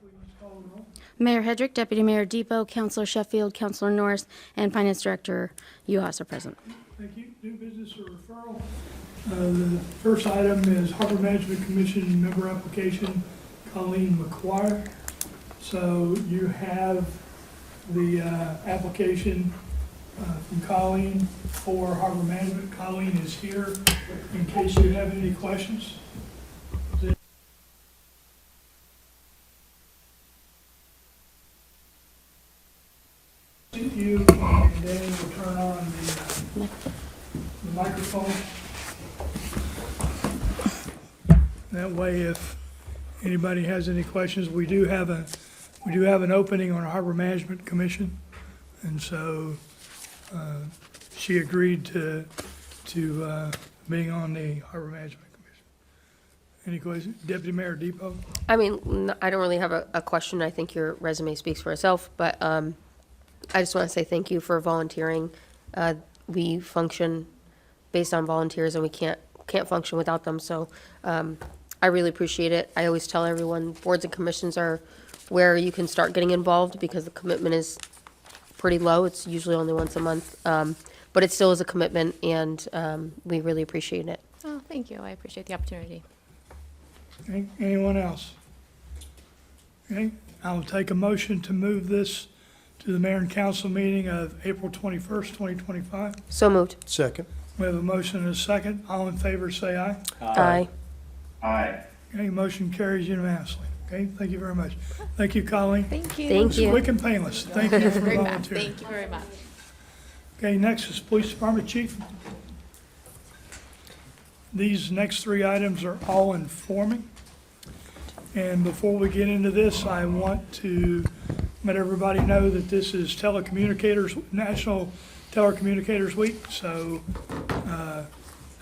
please call the roll. Mayor Hedrick, Deputy Mayor Depot, Councilor Sheffield, Councilor Norris, and Finance Director Uhas are present. Thank you. New business or referral. The first item is Harbor Management Commission member application, Colleen McQuire. So you have the application from Colleen for Harbor Management. Colleen is here in case you have any questions. You, and then we'll turn on the microphone. That way, if anybody has any questions, we do have an opening on our Harbor Management Commission, and so she agreed to being on the Harbor Management Commission. Any questions, Deputy Mayor Depot? I mean, I don't really have a question. I think your resume speaks for itself, but I just want to say thank you for volunteering. We function based on volunteers, and we can't function without them. So I really appreciate it. I always tell everyone boards and commissions are where you can start getting involved because the commitment is pretty low. It's usually only once a month, but it still is a commitment, and we really appreciate it. Oh, thank you. I appreciate the opportunity. Okay, anyone else? Okay, I'll take a motion to move this to the mayor and council meeting of April 21st, 2025. So moved. Second. We have a motion and a second. All in favor, say aye. Aye. Aye. Okay, motion carries unanimously. Okay, thank you very much. Thank you, Colleen. Thank you. Thank It's you. quick and painless. Thank you for Very much. volunteering. Thank you very much. Okay, next is Police Department Chief. These next three items are all informing. And before we get into this, I want to let everybody know that this is Telecommunicators, National Telecommunicators Week. So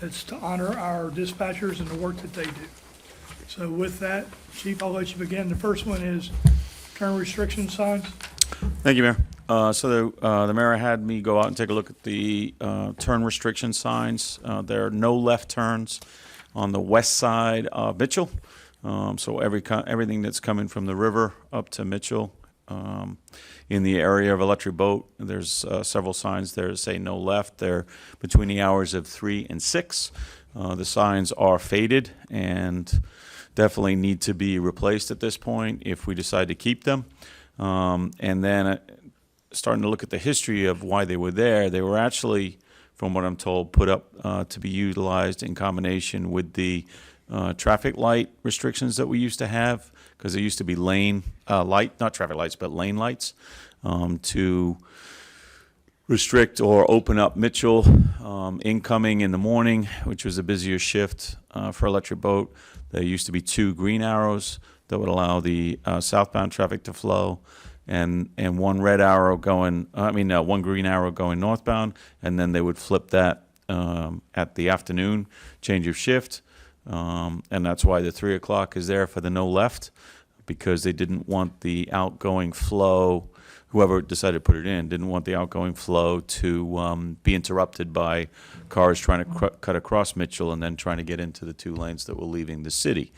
it's to honor our dispatchers and the work that they do. So with that, Chief, I'll let you begin. The first one is turn restriction signs. Thank you, Mayor. So the mayor had me go out and take a look at the turn restriction signs. There are no left turns on the west side of Mitchell. So everything that's coming from the river up to Mitchell in the area of Electric Boat, there's several signs there that say no left. They're between the hours of 3 and 6. The signs are faded and definitely need to be replaced at this point if we decide to keep them. And then starting to look at the history of why they were there, they were actually, from what I'm told, put up to be utilized in combination with the traffic light restrictions that we used to have, because there used to be lane light, not traffic lights, but lane lights, to restrict or open up Mitchell incoming in the morning, which was a busier shift for Electric Boat. There used to be 2 green arrows that would allow the southbound traffic to flow, and one red arrow going, one green arrow going northbound, and then they would flip that at the afternoon change of shift. And that's why the 3 o'clock is there for the no left, because they didn't want the outgoing flow, whoever decided to put it in, didn't want the outgoing flow to be interrupted by cars trying to cut across Mitchell and then trying to get into the 2 lanes that were leaving the city.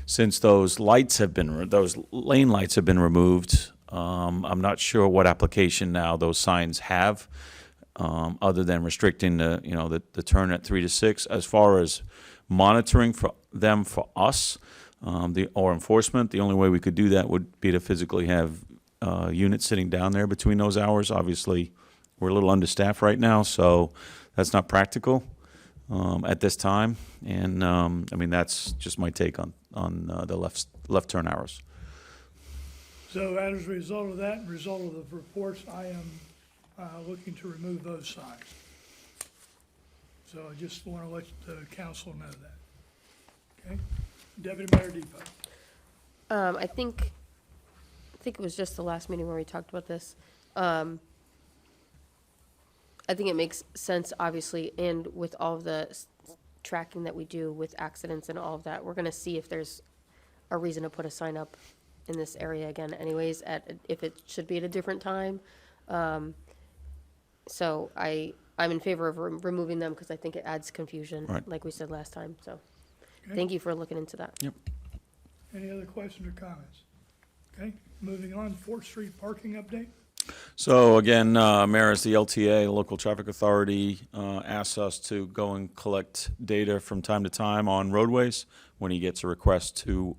Since those lane lights have been removed, I'm not sure what application now those signs have, other than restricting the turn at 3 to 6. As far as monitoring for them for us, or enforcement, the only way we could do that would be to physically have units sitting down there between those hours. Obviously, we're a little understaffed right now, so that's not practical at this time. And that's just my take on the left turn hours. So as a result of that, and result of the reports, I am looking to remove those signs. So I just want to let the council know that. Okay? Deputy Mayor Depot. I think it was just the last meeting where we talked about this. I think it makes sense, obviously, and with all of the tracking that we do with accidents and all of that, we're going to see if there's a reason to put a sign up in this area again anyways, if it should be at a different time. So I'm in favor of removing them because I think it adds confusion, Right. like we said last time. So Okay. thank you for looking into that. Yep. Any other questions or comments? Okay, moving on, 4th Street parking update. So again, Mayor, as the LTA, the Local Traffic Authority, asks us to go and collect data from time to time on roadways when he gets a request to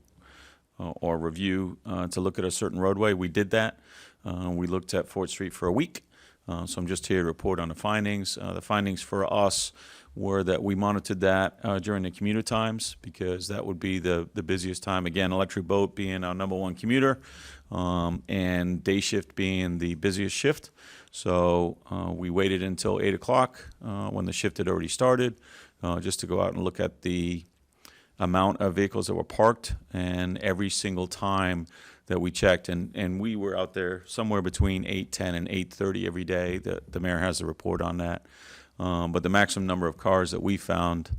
or review to look at a certain roadway. We did that. We looked at 4th Street for a week. So I'm just here to report on the findings. The findings for us were that we monitored that during the commuter times because that would be the busiest time. Again, electric boat being our #1 commuter and day shift being the busiest shift. So we waited until 8 o'clock when the shift had already started just to go out and look at the amount of vehicles that were parked, and every single time that we checked, and we were out there somewhere between 8:10 and 8:30 every day. The mayor has a report on that. But the maximum number of cars that we found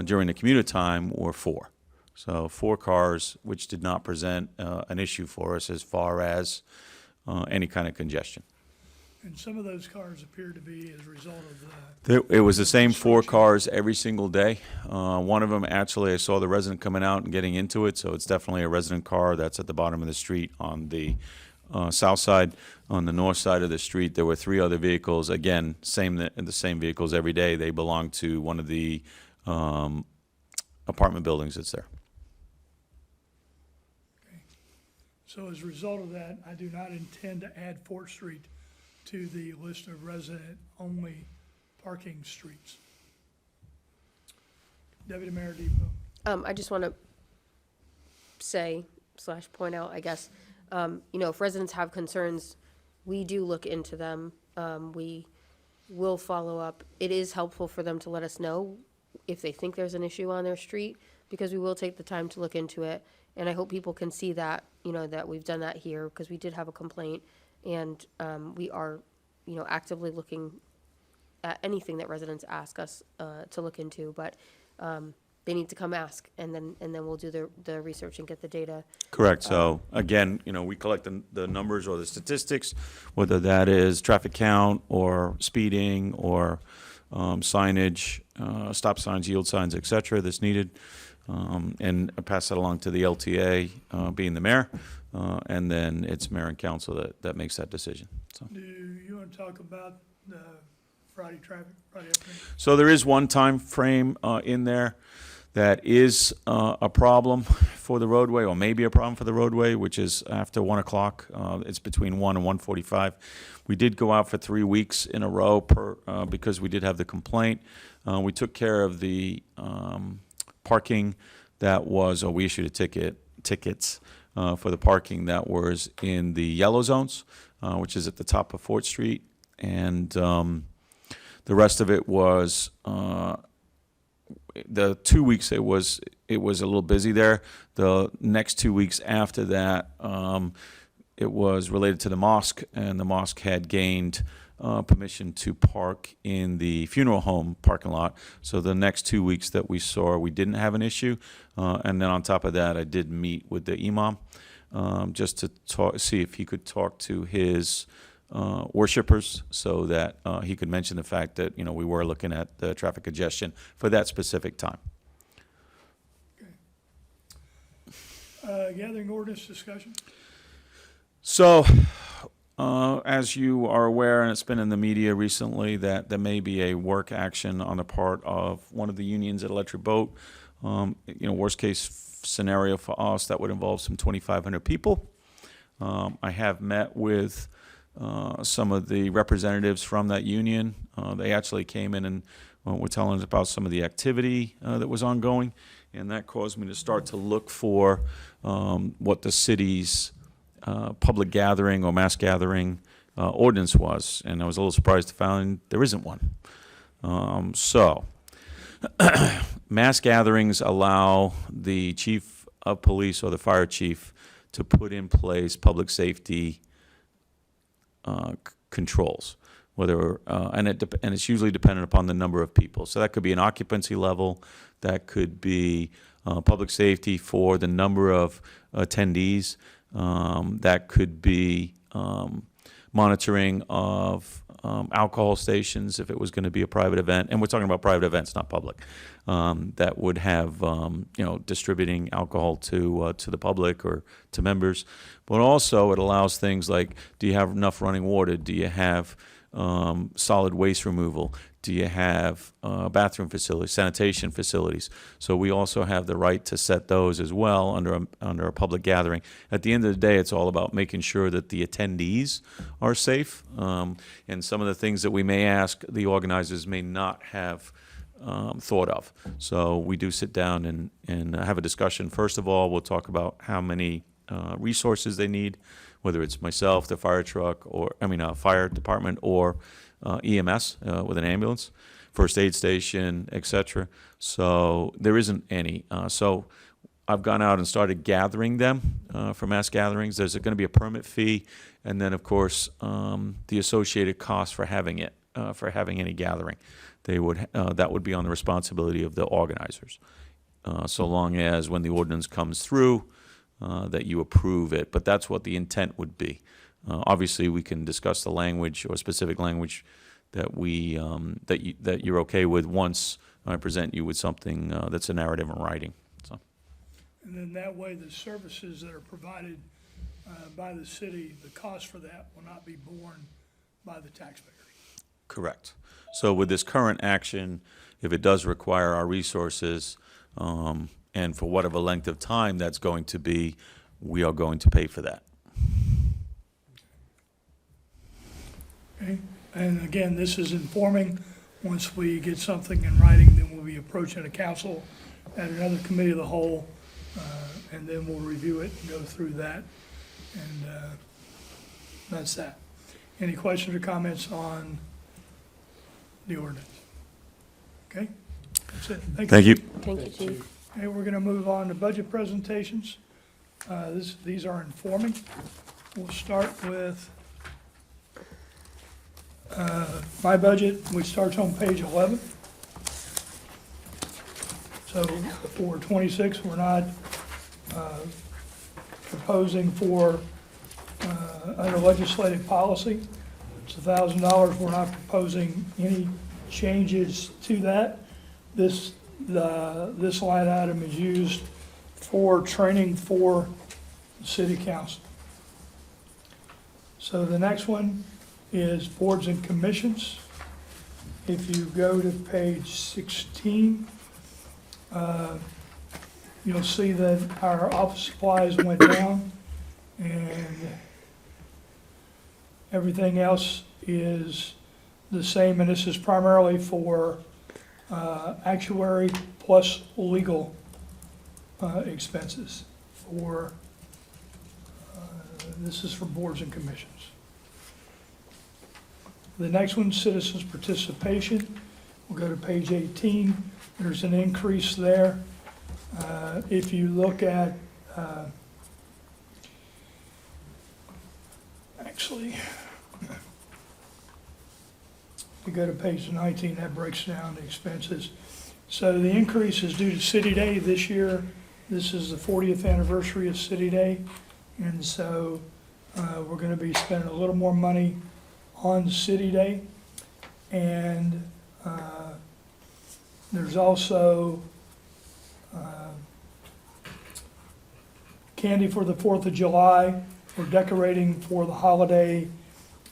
during the commuter time were 4. So 4 cars, which did not present an issue for us as far as any kind of congestion. And some of those cars appear to be as a result of the, It was the same 4 cars every single day. One of them, actually, I saw the resident coming out and getting into it, so it's definitely a resident car that's at the bottom of the street on the south side. On the north side of the street, there were 3 other vehicles. Again, the same vehicles every day. They belong to one of the apartment buildings that's there. so as a result of that, I do not intend to add 4th Street to the list of resident-only parking streets. Deputy Mayor Depot. I just want to say / point out, I guess, if residents have concerns, we do look into them. We will follow up. It is helpful for them to let us know if they think there's an issue on their street, because we will take the time to look into it. And I hope people can see that, that we've done that here, because we did have a complaint, and we are, actively looking at anything that residents ask us to look into. But they need to come ask, and then we'll do the research and get the data. Correct. So again, we collect the numbers or the statistics, whether that is traffic count or speeding or signage, stop signs, yield signs, et cetera, that's needed. And I pass that along to the LTA, being the mayor, and then it's mayor and council that makes that decision. So. Do you want to talk about the Friday traffic, Friday afternoon? So there is one time frame in there that is a problem for the roadway, or maybe a problem for the roadway, which is after 1 o'clock. It's between 1 and 1:45. We did go out for 3 weeks in a row because we did have the complaint. We took care of the parking that was, or we issued tickets for the parking that was in the yellow zones, which is at the top of 4th Street, and the rest of it was the 2 weeks it was a little busy there. The next 2 weeks after that, it was related to the mosque, and the mosque had gained permission to park in the funeral home parking lot. So the next 2 weeks that we saw, we didn't have an issue. And then on top of that, I did meet with the imam just to see if he could talk to his worshipers, so that he could mention the fact that we were looking at the traffic congestion for that specific time. Gathering ordinance discussion. So, as you are aware, and it's been in the media recently, that there may be a work action on the part of one of the unions at Electric Boat. Worst case scenario for us, that would involve some 2,500 people. I have met with some of the representatives from that union. They actually came in and were telling us about some of the activity that was ongoing, and that caused me to start to look for what the city's public gathering or mass gathering ordinance was, and I was a little surprised to find there isn't one. So, mass gatherings allow the chief of police or the fire chief to put in place public safety controls, whether and it's usually dependent upon the number of people. So that could be an occupancy level, that could be public safety for the number of attendees, that could be monitoring of alcohol stations if it was going to be a private event, and we're talking about private events, not public, that would have, distributing alcohol to the public or to members. But also it allows things like, do you have enough running water? Do you have solid waste removal? Do you have bathroom facilities, sanitation facilities? So we also have the right to set those as well under a public gathering. At the end of the day, it's all about making sure that the attendees are safe. And some of the things that we may ask, the organizers may not have thought of. So we do sit down and have a discussion. First of all, we'll talk about how many resources they need, whether it's myself, the fire truck, or fire department, or EMS with an ambulance, first aid station, etc. So there isn't any. So I've gone out and started gathering them for mass gatherings. There's going to be a permit fee, and then of course the associated cost for having it, for having any gathering. That would be on the responsibility of the organizers, so long as when the ordinance comes through, that you approve it. But that's what the intent would be. Obviously, we can discuss the language or specific language that that you're okay with once I present you with something that's a narrative in writing. So. And then that way, the services that are provided by the city, the cost for that will not be borne by the taxpayer. Correct. So with this current action, if it does require our resources, and for whatever length of time that's going to be, we are going to pay for that. Okay, and again, this is informing. Once we get something in writing, then we'll be approaching the council at another committee of the whole, and then we'll review it and go through that, and that's that. Any questions or comments on the ordinance? Okay, that's it. Thank you. Thank you, Chief. Okay, we're gonna move on to budget presentations. These are informing. We'll start with my budget, which starts on page 11. So for 26, we're not proposing for, under legislative policy, it's $1,000. We're not proposing any changes to that. This line item is used for training for the city council. So the next one is boards and commissions. If you go to page 16, you'll see that our office supplies went down, and everything else is the same, and this is primarily for actuary plus legal expenses for, this is for boards and commissions. The next one, citizens' participation. We'll go to page 18. There's an increase there. If you look at, actually, we go to page 19, that breaks down the expenses. So the increase is due to City Day this year. This is the 40th anniversary of City Day. And so we're going to be spending a little more money on City Day. And there's also candy for the 4th of July. We're decorating for the holiday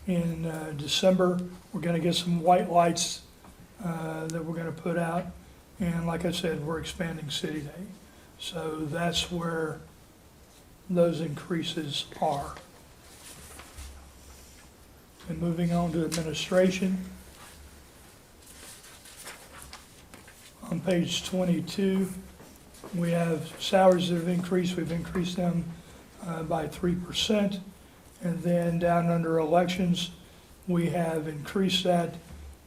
in December. We're going to get some white lights that we're going to put out. And like I said, we're expanding City Day. So that's where those increases are. And moving on to administration. On page 22, we have salaries that have increased. We've increased them by 3%. And then down under elections, we have increased that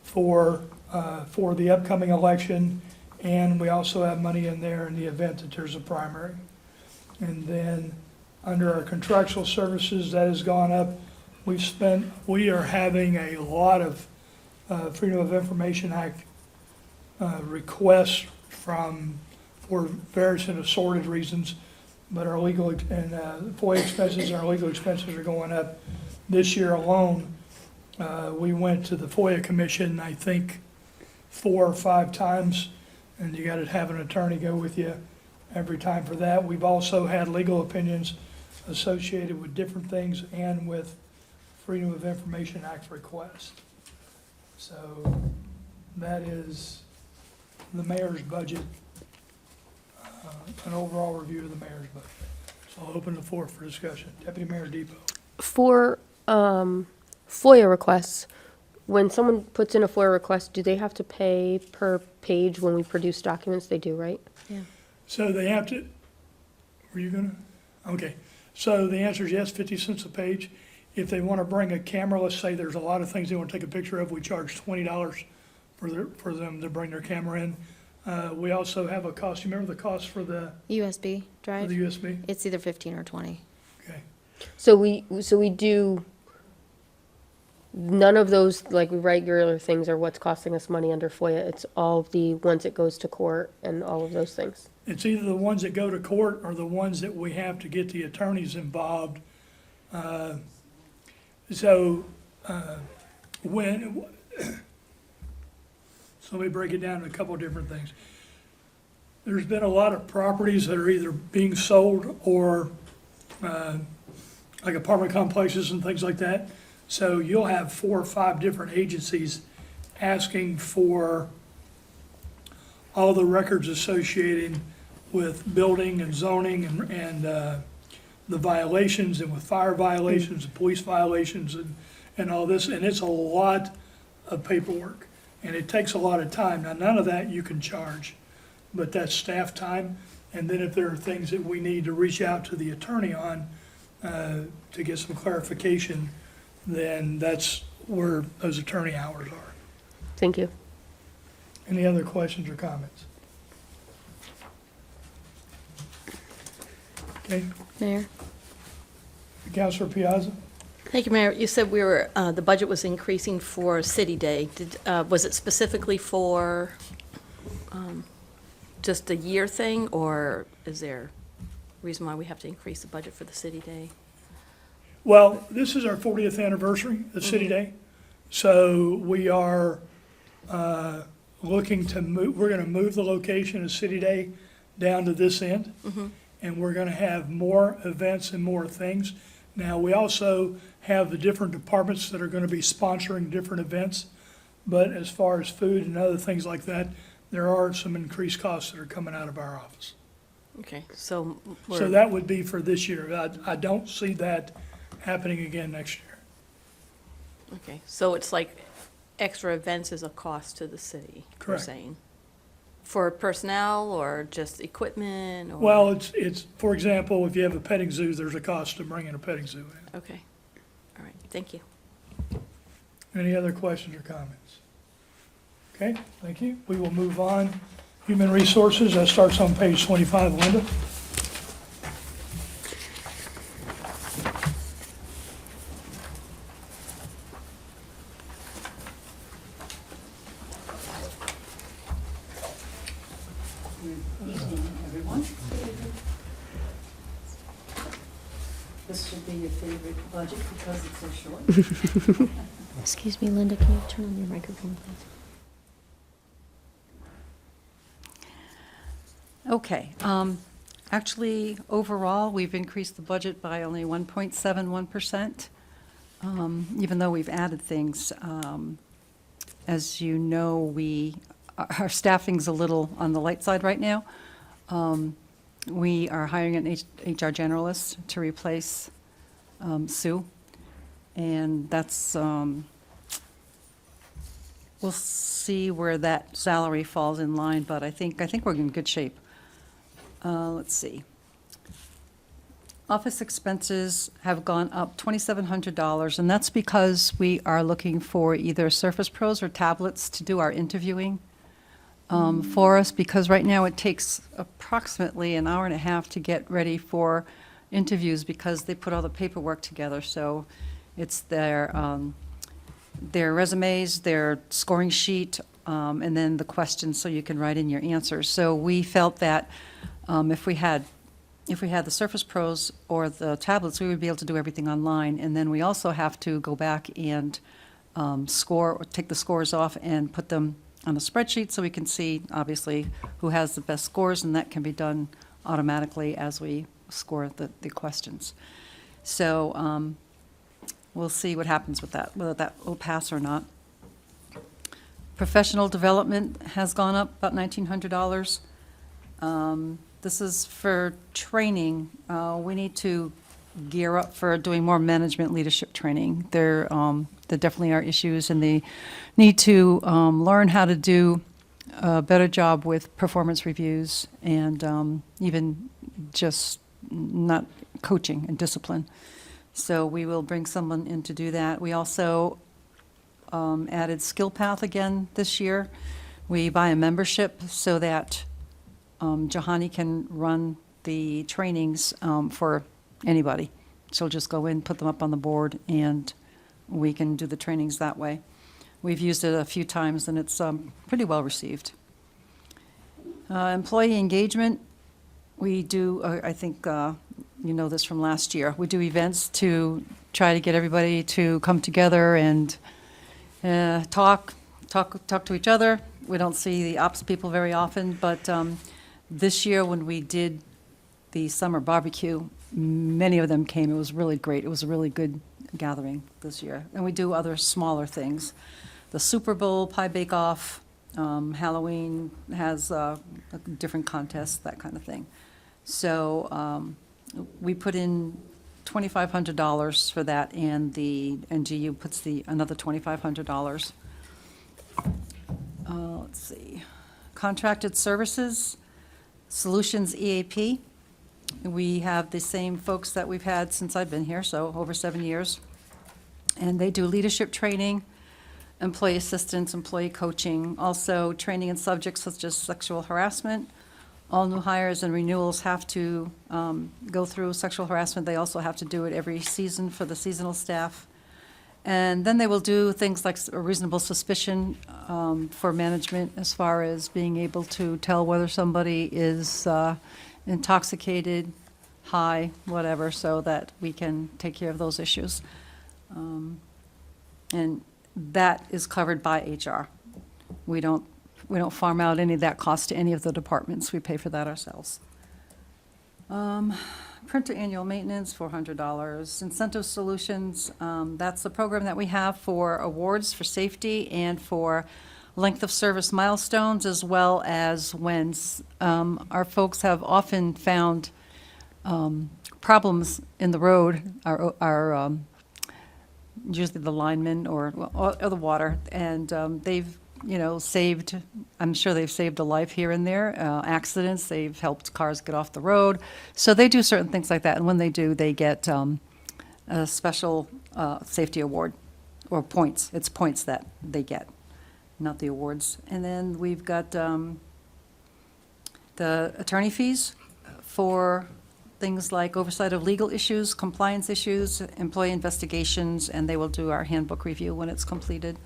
for the upcoming election, and we also have money in there in the event that there's a primary. And then under our contractual services, that has gone up. We are having a lot of Freedom of Information Act requests for various and assorted reasons, but our legal and FOIA expenses and our legal expenses are going up this year alone. We went to the FOIA commission, I think, 4 or 5 times, and you got to have an attorney go with you every time for that. We've also had legal opinions associated with different things and with Freedom of Information Act requests. So that is the mayor's budget, an overall review of the mayor's budget. So I'll open the floor for discussion. Deputy Mayor Depot. For FOIA requests, when someone puts in a FOIA request, do they have to pay per page when we produce documents? They do, right? Yeah. So they have to, were you gonna? Okay, so the answer is yes, 50 cents a page. If they want to bring a camera, let's say there's a lot of things they want to take a picture of, we charge $20 for them to bring their camera in. We also have a cost, you remember the cost for the USB drive? USB? It's either 15 or 20. Okay, So we do, none of those like regular things are what's costing us money under FOIA. It's all the ones that goes to court and all of those things. it's either the ones that go to court or the ones that we have to get the attorneys involved. So when, so let me break it down to a couple of different things. There's been a lot of properties that are either being sold or like apartment complexes and things like that. So you'll have 4 or 5 different agencies asking for all the records associated with building and zoning and the violations and with fire violations and police violations and all this. And it's a lot of paperwork and it takes a lot of time. Now, none of that you can charge, but that's staff time. And then if there are things that we need to reach out to the attorney on to get some clarification, then that's where those attorney hours are. Thank you. Any other questions or comments? Okay, Mayor? Councilor Piazza? Thank you, Mayor. You said we were, the budget was increasing for City Day. Was it specifically for just a year thing, or is there a reason why we have to increase the budget for the City Day? Well, this is our 40th anniversary of City Day, so we are looking to move, we're gonna move the location of City Day down to this end. And we're gonna have more events and more things. Now, we also have the different departments that are gonna be sponsoring different events. But as far as food and other things like that, there are some increased costs that are coming out of our office. Okay, so So that would be for this year. I don't see that happening again next year. okay, so it's like extra events is a cost to the city, you're Correct. saying? For personnel or just equipment or? Well, it's, for example, if you have a petting zoo, there's a cost to bringing a petting zoo in. Okay, all right, thank you. Any other questions or comments? Okay, thank you. We will move on. Human Resources, that starts on page 25, Linda. Evening, everyone. This should be your favorite budget because it's so short. Excuse me, Linda, can you turn on your microphone, please? Okay, actually, overall, we've increased the budget by only 1.71%, even though we've added things. As you know, our staffing's a little on the light side right now. We are hiring an HR generalist to replace Sue, and that's, we'll see where that salary falls in line, but I think we're in good shape. Let's see. Office expenses have gone up $2,700, and that's because we are looking for either Surface Pros or tablets to do our interviewing for us, because right now it takes approximately an hour and a half to get ready for interviews because they put all the paperwork together. So it's their resumes, their scoring sheet, and then the questions so you can write in your answers. So we felt that if we had the Surface Pros or the tablets, we would be able to do everything online. And then we also have to go back and take the scores off and put them on a spreadsheet so we can see, obviously, who has the best scores, and that can be done automatically as we score the questions. So we'll see what happens with that, whether that will pass or not. Professional development has gone up about $1,900. This is for training. We need to gear up for doing more management leadership training. There definitely are issues, and they need to learn how to do a better job with performance reviews and even just not coaching and discipline. So we will bring someone in to do that. We also added Skill Path again this year. We buy a membership so that Jahani can run the trainings for anybody. She'll just go in, put them up on the board, and we can do the trainings that way. We've used it a few times, and it's pretty well received. Employee engagement, we do, I think you know this from last year, we do events to try to get everybody to come together and talk to each other. We don't see the ops people very often, but this year when we did the summer barbecue, many of them came. It was really great. It was a really good gathering this year. And we do other smaller things. The Super Bowl, Pie Bake Off, Halloween has different contests, that kind of thing. So we put in $2,500 for that, and the NGU puts another $2,500. Let's see. Contracted services, Solutions EAP. We have the same folks that we've had since I've been here, so over 7 years. And they do leadership training, employee assistance, employee coaching, also training in subjects such as sexual harassment. All new hires and renewals have to go through sexual harassment. They also have to do it every season for the seasonal staff. And then they will do things like a reasonable suspicion for management as far as being able to tell whether somebody is intoxicated, high, whatever, so that we can take care of those issues. And that is covered by HR. We don't farm out any of that cost to any of the departments. We pay for that ourselves. Printer annual maintenance, $400. Incentive Solutions, that's the program that we have for awards for safety and for length of service milestones, as well as when our folks have often found problems in the road, our usually the linemen or the water, and they've saved, I'm sure they've saved a life here and there, accidents, they've helped cars get off the road. So they do certain things like that, and when they do, they get a special safety award, or points. It's points that they get, not the awards. And then we've got the attorney fees for things like oversight of legal issues, compliance issues, employee investigations, and they will do our handbook review when it's completed.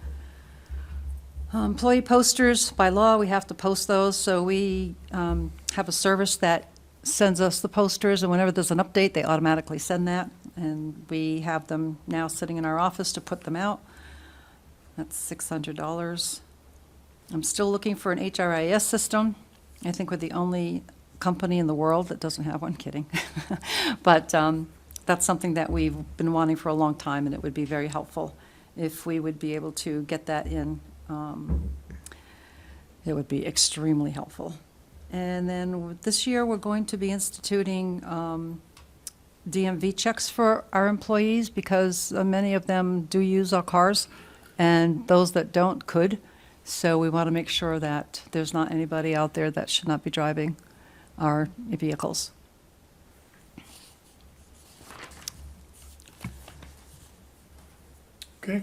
Employee posters, by law, we have to post those, so we have a service that sends us the posters, and whenever there's an update, they automatically send that, and we have them now sitting in our office to put them out. That's $600. I'm still looking for an HRIS system. I think we're the only company in the world that doesn't have one, kidding. But that's something that we've been wanting for a long time, and it would be very helpful if we would be able to get that in. It would be extremely helpful. And then this year, we're going to be instituting DMV checks for our employees, because many of them do use our cars, and those that don't could. So we want to make sure that there's not anybody out there that should not be driving our vehicles. Okay,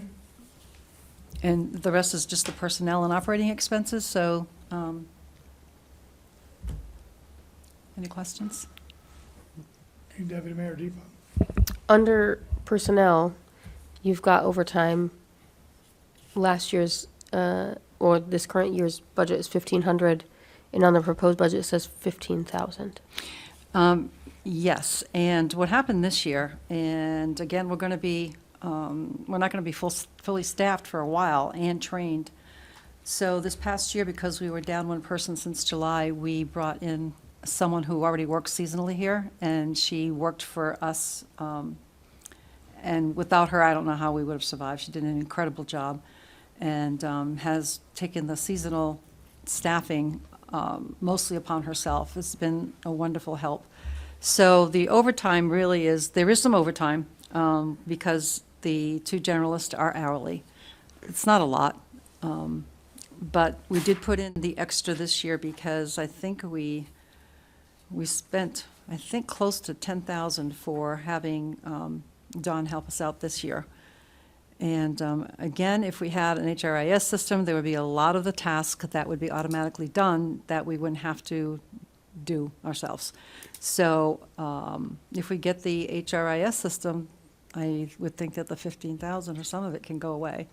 And the rest is just the personnel and operating expenses, so, any questions? hey, Deputy Mayor Depot. Under personnel, you've got overtime. Last year's, or this current year's budget is 1,500, and on the proposed budget it says 15,000. Yes, and what happened this year, and again, we're going to be we're not going to be fully staffed for a while and trained. So this past year, because we were down one person since July, we brought in someone who already works seasonally here, and she worked for us. And without her, I don't know how we would have survived. She did an incredible job and has taken the seasonal staffing mostly upon herself. It's been a wonderful help. So the overtime really is, there is some overtime because the two generalists are hourly. It's not a lot, but we did put in the extra this year because I think we spent, I think, close to 10,000 for having Dawn help us out this year. And again, if we had an HRIS system, there would be a lot of the tasks that would be automatically done that we wouldn't have to do ourselves. So if we get the HRIS system, I would think that the 15,000 or some of it can go away.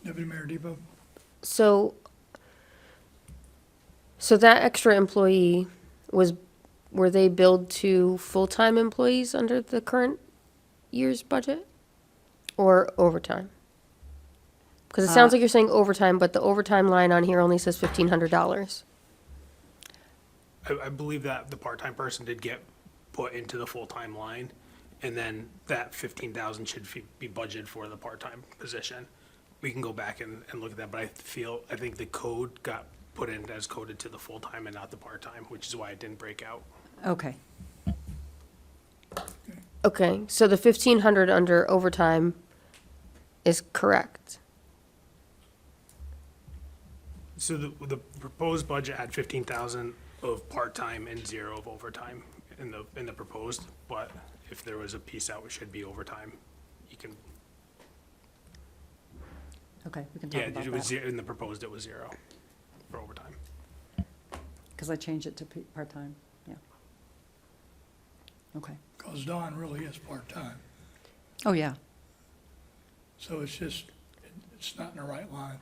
Deputy Mayor Depot? So that extra employee were they billed to full-time employees under the current year's budget? Or overtime? Because it sounds like you're saying overtime, but the overtime line on here only says $1,500. I believe that the part-time person did get put into the full-time line, and then that 15,000 should be budgeted for the part-time position. We can go back and look at that, but I think the code got put in as coded to the full-time and not the part-time, which is why it didn't break out. Okay. Okay, so the 1,500 under overtime is correct. So the proposed budget had 15,000 of part-time and 0 of overtime in the proposed, but if there was a piece out, it should be overtime. You can, Okay, we can talk yeah, about it was, that. in the proposed, it was 0 for overtime. Because I changed it to part-time, yeah. Okay. Because Dawn really is part-time, Oh, yeah. so it's just, it's not in the right line.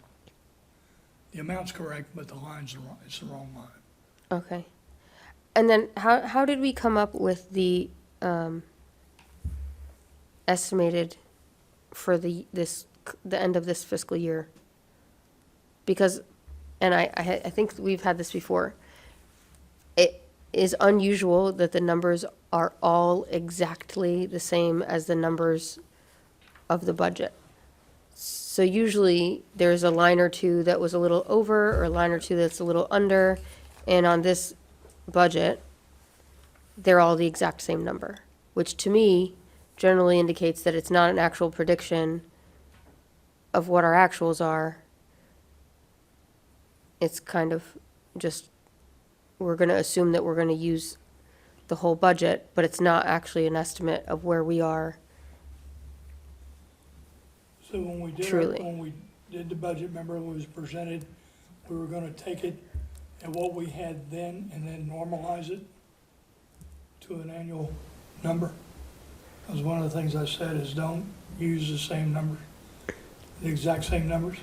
The amount's correct, but the line's wrong, it's the wrong line. Okay. And then how did we come up with the estimated for the end of this fiscal year? Because, and I think we've had this before, it is unusual that the numbers are all exactly the same as the numbers of the budget. So usually there's a line or two that was a little over or a line or two that's a little under. And on this budget, they're all the exact same number, which to me generally indicates that it's not an actual prediction of what our actuals are. It's kind of just, we're going to assume that we're going to use the whole budget, but it's not actually an estimate of where we are. So when we did, Truly. when we did the budget, remember, it was presented, we were gonna take it at what we had then and then normalize it to an annual number. Because one of the things I said is don't use the same numbers, the exact same numbers.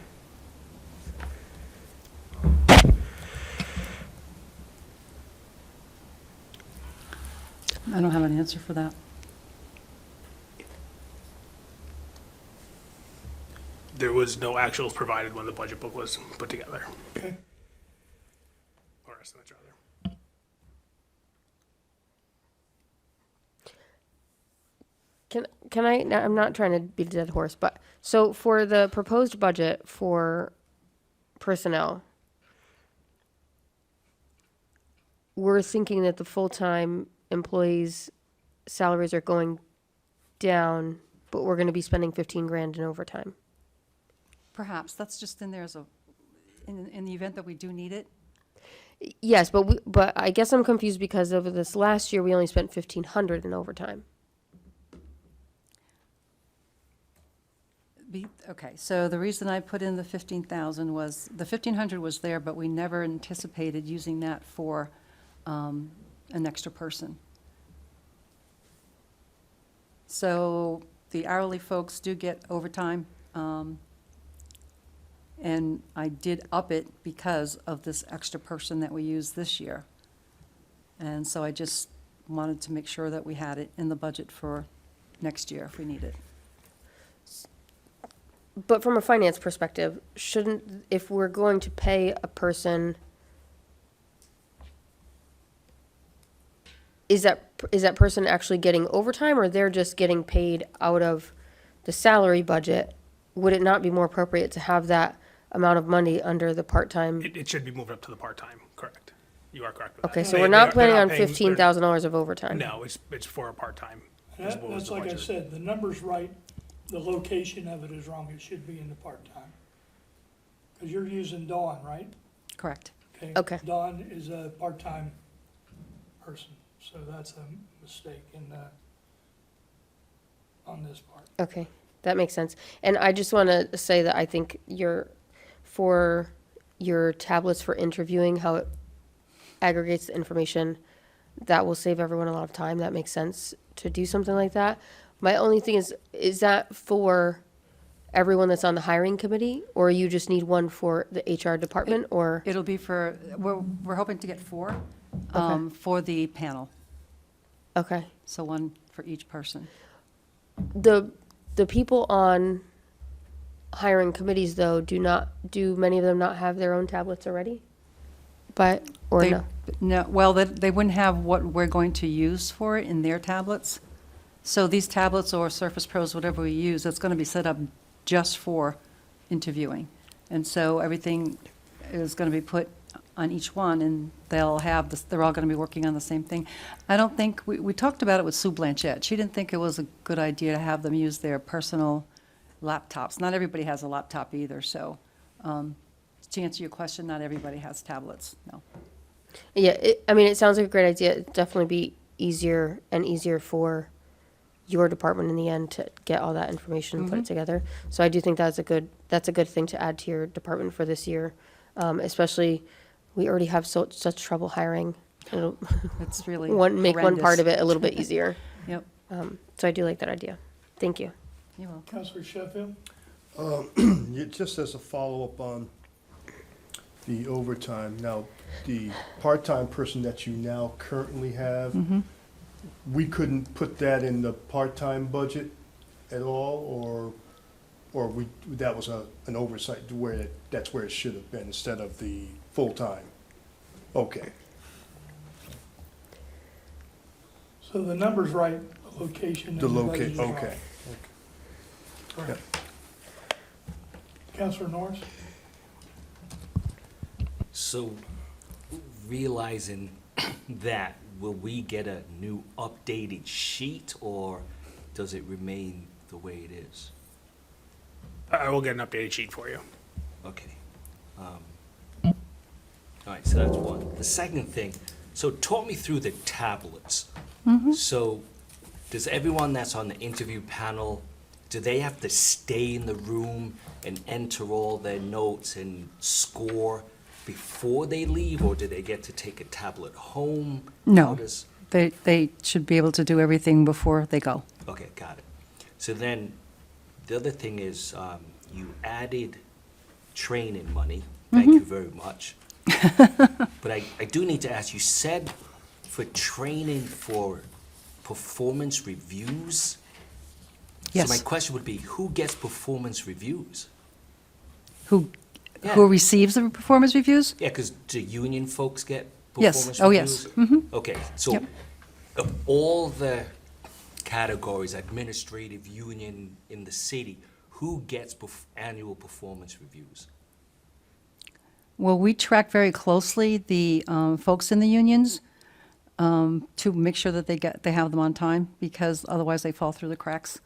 I don't have an answer for that. There was no actuals provided when the budget book was put together, Okay. or estimates rather. Can I, now, I'm not trying to beat a dead horse, but, so for the proposed budget for personnel, we're thinking that the full-time employees' salaries are going down, but we're gonna be spending 15 grand in overtime. Perhaps, that's just in there as a, in the event that we do need it. Yes, but I guess I'm confused because over this last year, we only spent 1,500 in overtime. Okay, so the reason I put in the 15,000 was, the 1,500 was there, but we never anticipated using that for an extra person. So the hourly folks do get overtime, and I did up it because of this extra person that we used this year. And so I just wanted to make sure that we had it in the budget for next year if we need it. But from a finance perspective, shouldn't, if we're going to pay a person, is that person actually getting overtime, or they're just getting paid out of the salary budget? Would it not be more appropriate to have that amount of money under the part-time? It should be moved up to the part-time, correct. You are correct with that. Okay, so They- we're they're- not they're planning on paying- $15,000 of overtime? No, it's for a part-time. is what was That's the like I budget. said, the number's right, the location of it is wrong, it should be in the part-time. Because you're using Dawn, right? Correct. Okay. Dawn is a part-time person, so that's a mistake in the, on this part. Okay, that makes sense. And I just want to say that I think for your tablets for interviewing, how it aggregates the information, that will save everyone a lot of time. That makes sense to do something like that. My only thing is that for everyone that's on the hiring committee, or you just need one for the HR department, or? It'll be for, we're hoping to get 4 for the panel, Okay. so one for each person. The people on hiring committees, though, do many of them not have their own tablets already? But, or They- no? No, well, they wouldn't have what we're going to use for it in their tablets. So these tablets or Surface Pros, whatever we use, it's going to be set up just for interviewing. And so everything is going to be put on each one, and they'll have, they're all going to be working on the same thing. I don't think, we talked about it with Sue Blanchett. She didn't think it was a good idea to have them use their personal laptops. Not everybody has a laptop either, so to answer your question, not everybody has tablets, no. Yeah, it sounds like a great idea. It'd definitely be easier and easier for your department in the end to get all that information and put it together. So I do think that's a good thing to add to your department for this year. Especially, we already have such trouble hiring. It'll It's really make one part of horrendous. it a little bit easier. Yep, So I do like that idea. Thank you. you're welcome. Counselor Sheffield? Just as a follow-up on the overtime, now, the part-time person that you now currently have, we couldn't put that in the part-time budget at all, or that was an oversight to where, that's where it should have been instead of the full-time? Okay. So the number's right, the location The and the budget locate, is wrong. okay. Correct. Counselor Norris? So, realizing that, will we get a new updated sheet, or does it remain the way it is? I will get an updated sheet for you. Okay. All right, so that's one. The second thing, so talk me through the tablets. So, does everyone that's on the interview panel, do they have to stay in the room and enter all their notes and score before they leave, or do they get to take a tablet home? How No, does- they should be able to do everything before they go. Okay, got it. So then, the other thing is, you added training money. Thank you very much. But I do need to ask, you said for training for performance reviews? Yes. So my question would be, who gets performance reviews? Who Yeah. receives the performance reviews? Yeah, because do union folks get Yes. performance Oh, reviews? yes. Okay, so Yep. of all the categories, administrative, union in the city, who gets annual performance reviews? Well, we track very closely the folks in the unions to make sure that they have them on time, because otherwise they fall through the cracks.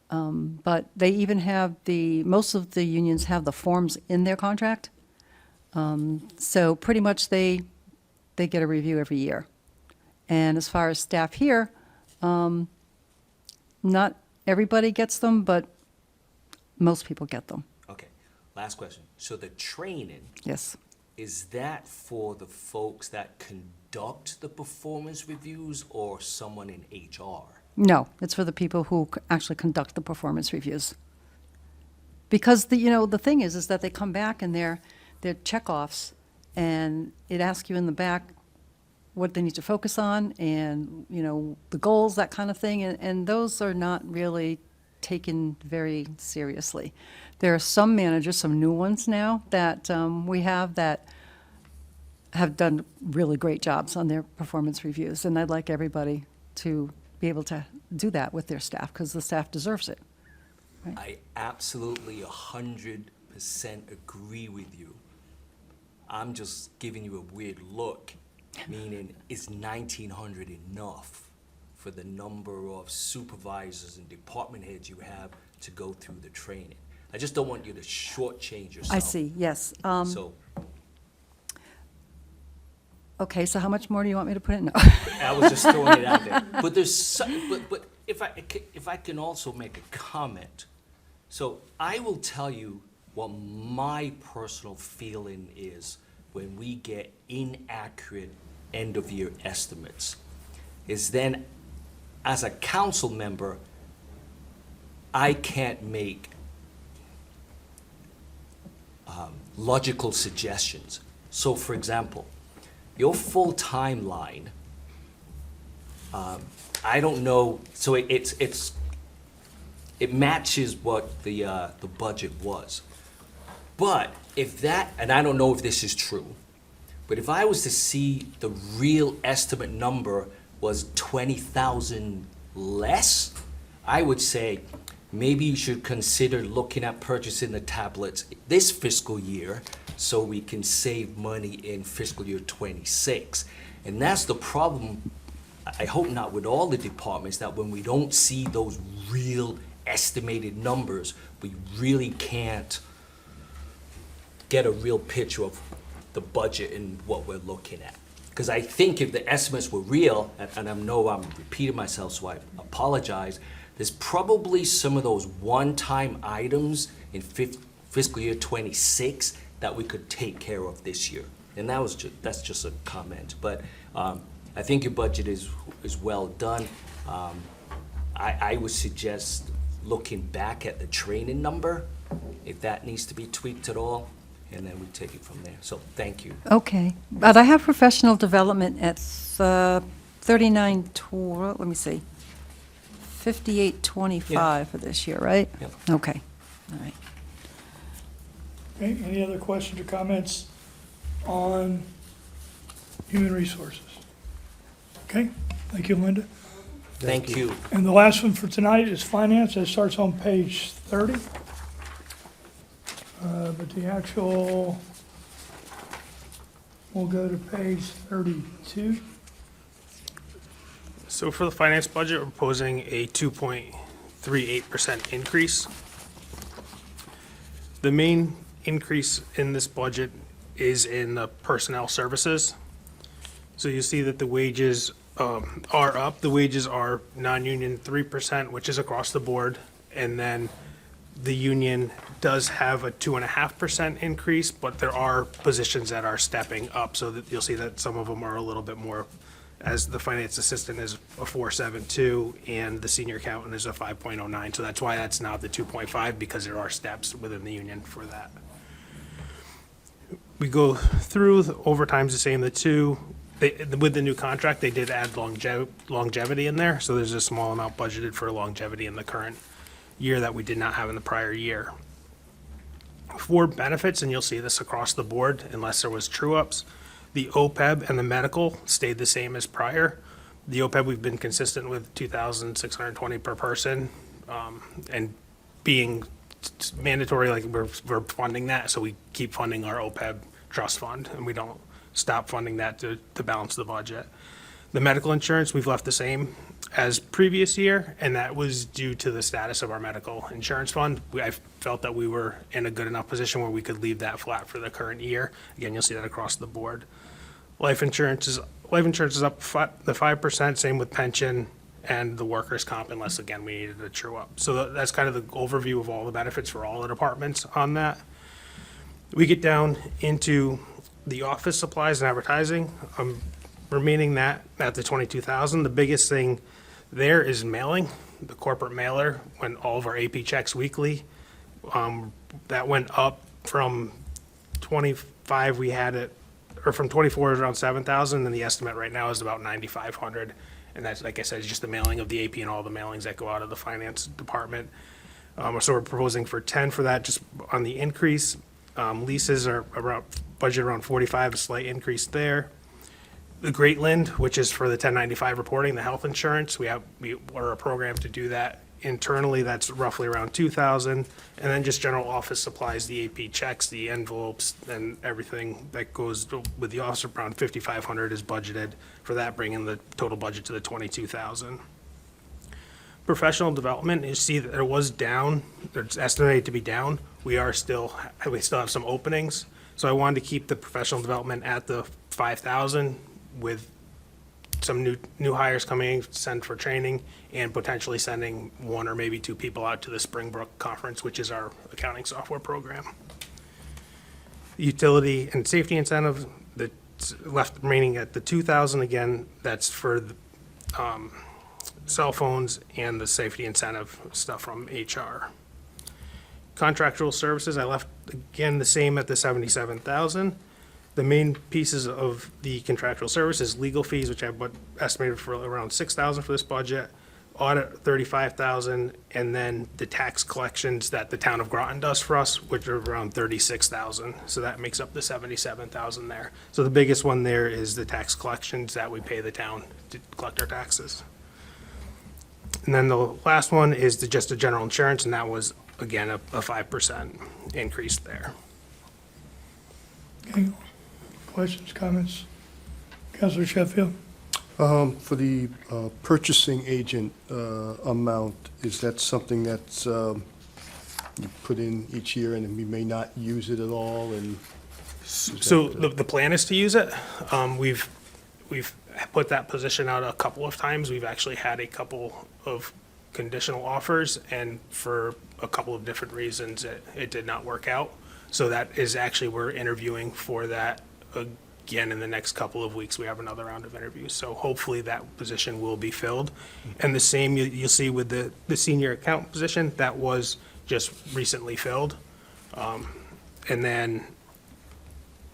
But they even have most of the unions have the forms in their contract. So pretty much they get a review every year. And as far as staff here, not everybody gets them, but most people get them, Okay, last question. So the training, yes. is that for the folks that conduct the performance reviews or someone in HR? No, it's for the people who actually conduct the performance reviews. Because the thing is that they come back and they're check-offs, and it asks you in the back, what they need to focus on and, the goals, that kind of thing. And those are not really taken very seriously. There are some managers, some new ones now that we have that have done really great jobs on their performance reviews. And I'd like everybody to be able to do that with their staff because the staff deserves it. I absolutely 100% agree with you. I'm just giving you a weird look, meaning is 1,900 enough for the number of supervisors and department heads you have to go through the training? I just don't want you to shortchange yourself. I see, yes. So Okay, so how much more do you want me to put in? No. I was just throwing it out there. But there's some, but if I can also make a comment. So I will tell you what my personal feeling is when we get inaccurate end-of-year estimates, is then, as a council member, I can't make logical suggestions. So for example, your full-time line, I don't know, so it matches what the budget was. But if that, and I don't know if this is true, but if I was to see the real estimate number was 20,000 less, I would say maybe you should consider looking at purchasing the tablets this fiscal year so we can save money in fiscal year 26. And that's the problem, I hope not with all the departments, that when we don't see those real estimated numbers, we really can't get a real picture of the budget and what we're looking at. Because I think if the estimates were real, and I know I'm repeating myself, so I apologize, there's probably some of those one-time items in fiscal year 26 that we could take care of this year. And that's just a comment. But I think your budget is well done. I would suggest looking back at the training number, if that needs to be tweaked at all, and then we take it from there. So thank you. Okay, but I have professional development at 39, let me see, 5825 for this year, right? Yep. Okay, all right. Okay, any other questions or comments on human resources? Okay, thank you, Linda. Thank you. And the last one for tonight is finance. It starts on page 30. But the actual, we'll go to page 32. So for the finance budget, we're proposing a 2.38% increase. The main increase in this budget is in the personnel services. So you see that the wages are up. The wages are non-union 3%, which is across the board. And then the union does have a 2.5% increase, but there are positions that are stepping up. So that you'll see that some of them are a little bit more, as the finance assistant is a 4.72 and the senior accountant is a 5.09. So that's why that's now the 2.5, because there are steps within the union for that. We go through, the overtime's the same, with the new contract, they did add longevity in there. So there's a small amount budgeted for longevity in the current year that we did not have in the prior year. For benefits, and you'll see this across the board unless there was true-ups, the OPEB and the medical stayed the same as prior. The OPEB, we've been consistent with 2,620 per person, and being mandatory, like we're funding that, so we keep funding our OPEB trust fund, and we don't stop funding that to balance the budget. The medical insurance, we've left the same as previous year, and that was due to the status of our medical insurance fund. I felt that we were in a good enough position where we could leave that flat for the current year. Again, you'll see that across the board. Life insurance is up the 5%, same with pension and the workers' comp, unless again we needed a true up. So that's kind of the overview of all the benefits for all the departments on that. We get down into the office supplies and advertising. Remaining that at the 22,000. The biggest thing there is mailing, the corporate mailer, when all of our AP checks weekly, that went up from 25 we had it or from 24 is around 7,000, and the estimate right now is about 9,500. And that's, like I said, is just the mailing of the AP and all the mailings that go out of the finance department. So we're proposing for 10 for that, just on the increase. Leases are around, budget around 45, a slight increase there. The Greatland, which is for the 1095 reporting, the health insurance, we are a program to do that internally, that's roughly around 2,000. And then just general office supplies, the AP checks, the envelopes, and everything that goes with the office, around 5,500 is budgeted for that, bringing the total budget to the 22,000. Professional development, you see that it was down, it's estimated to be down. We still have some openings. So I wanted to keep the professional development at the 5,000 with some new hires coming in, send for training, and potentially sending 1 or maybe 2 people out to the Springbrook Conference, which is our accounting software program. Utility and safety incentive, that's left remaining at the 2,000 again, that's for the, cell phones and the safety incentive stuff from HR. Contractual services, I left again the same at the 77,000. The main pieces of the contractual services, legal fees, which I've estimated for around 6,000 for this budget, audit 35,000, and then the tax collections that the town of Groton does for us, which are around 36,000. So that makes up the 77,000 there. So the biggest one there is the tax collections that we pay the town to collect our taxes. And then the last one is just the general insurance, and that was, again, a 5% increase there. Okay. Questions, comments? Counselor Sheffield? For the purchasing agent amount, is that something that's you put in each year and we may not use it at all? And So the plan is to use it. We've put that position out a couple of times. We've actually had a couple of conditional offers, and for a couple of different reasons, it did not work out. So that is actually, we're interviewing for that again in the next couple of weeks. We have another round of interviews. So hopefully that position will be filled. And the same you'll see with the senior accountant position, that was just recently filled. And then,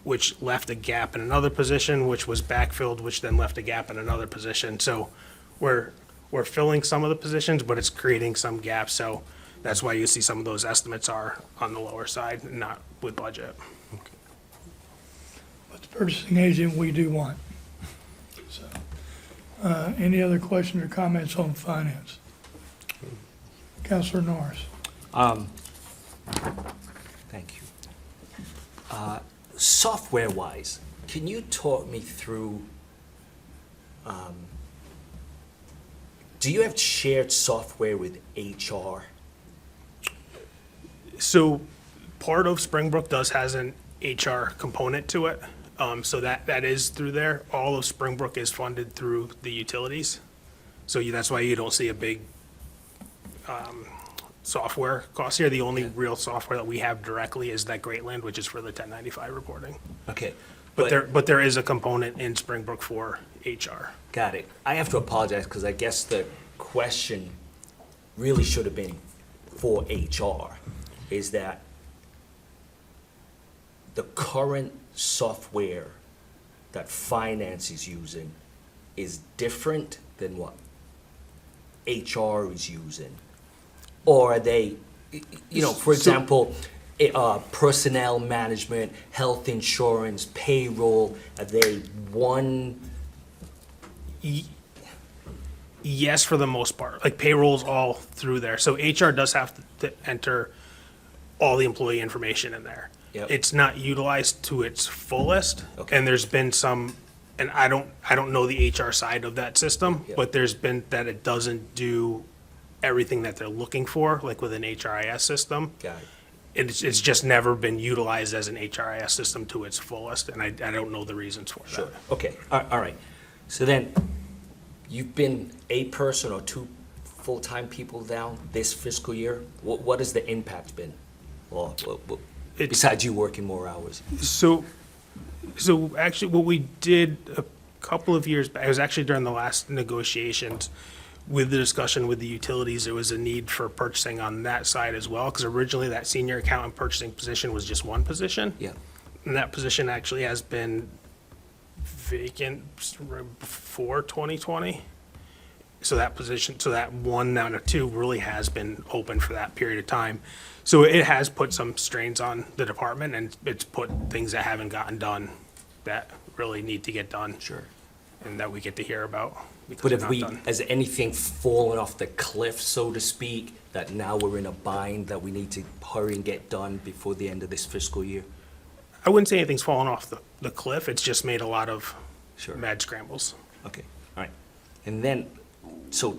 which left a gap in another position, which was backfilled, which then left a gap in another position. So we're filling some of the positions, but it's creating some gaps. So that's why you see some of those estimates are on the lower side, not with budget. But the purchasing agent, we do want. So, any other questions or comments on finance? Counselor Norris? Thank you. Software-wise, can you talk me through, do you have shared software with HR? So part of Springbrook has an HR component to it. So that is through there. All of Springbrook is funded through the utilities. So that's why you don't see a big software cost here. The only real software that we have directly is that Greatland, which is for the 1095 reporting. Okay. But there is a component in Springbrook for HR. Got it. I have to apologize because I guess the question really should have been for HR, is that the current software that finance is using is different than what HR is using? Or are they, for example, personnel management, health insurance, payroll, are they one? Yes, for the most part. Like payroll's all through there. So HR does have to enter all the employee information in there. Yep. It's not utilized to its fullest. Okay. And there's been some, and I don't know the HR side of that system, Yep. but there's been that it doesn't do everything that they're looking for, like with an HRIS system. Got it. It's just never been utilized as an HRIS system to its fullest, and I don't know the reasons for that. Sure. Okay. All right. So then, you've been a person or 2 full-time people down this fiscal year. What has the impact been? Well, besides you working more hours. So actually, what we did a couple of years back, it was actually during the last negotiations with the discussion with the utilities, there was a need for purchasing on that side as well, because originally that senior accountant purchasing position was just one position. Yeah. And that position actually has been vacant before 2020. So that position, so that one out of two really has been open for that period of time. So it has put some strains on the department, and it's put things that haven't gotten done that really need to get done. Sure. And that we get to hear about because But they're if not we, done. has anything fallen off the cliff, so to speak, that now we're in a bind that we need to hurry and get done before the end of this fiscal year? I wouldn't say anything's fallen off the cliff. It's just made a lot of Sure. mad scrambles. Okay, all right. And then, so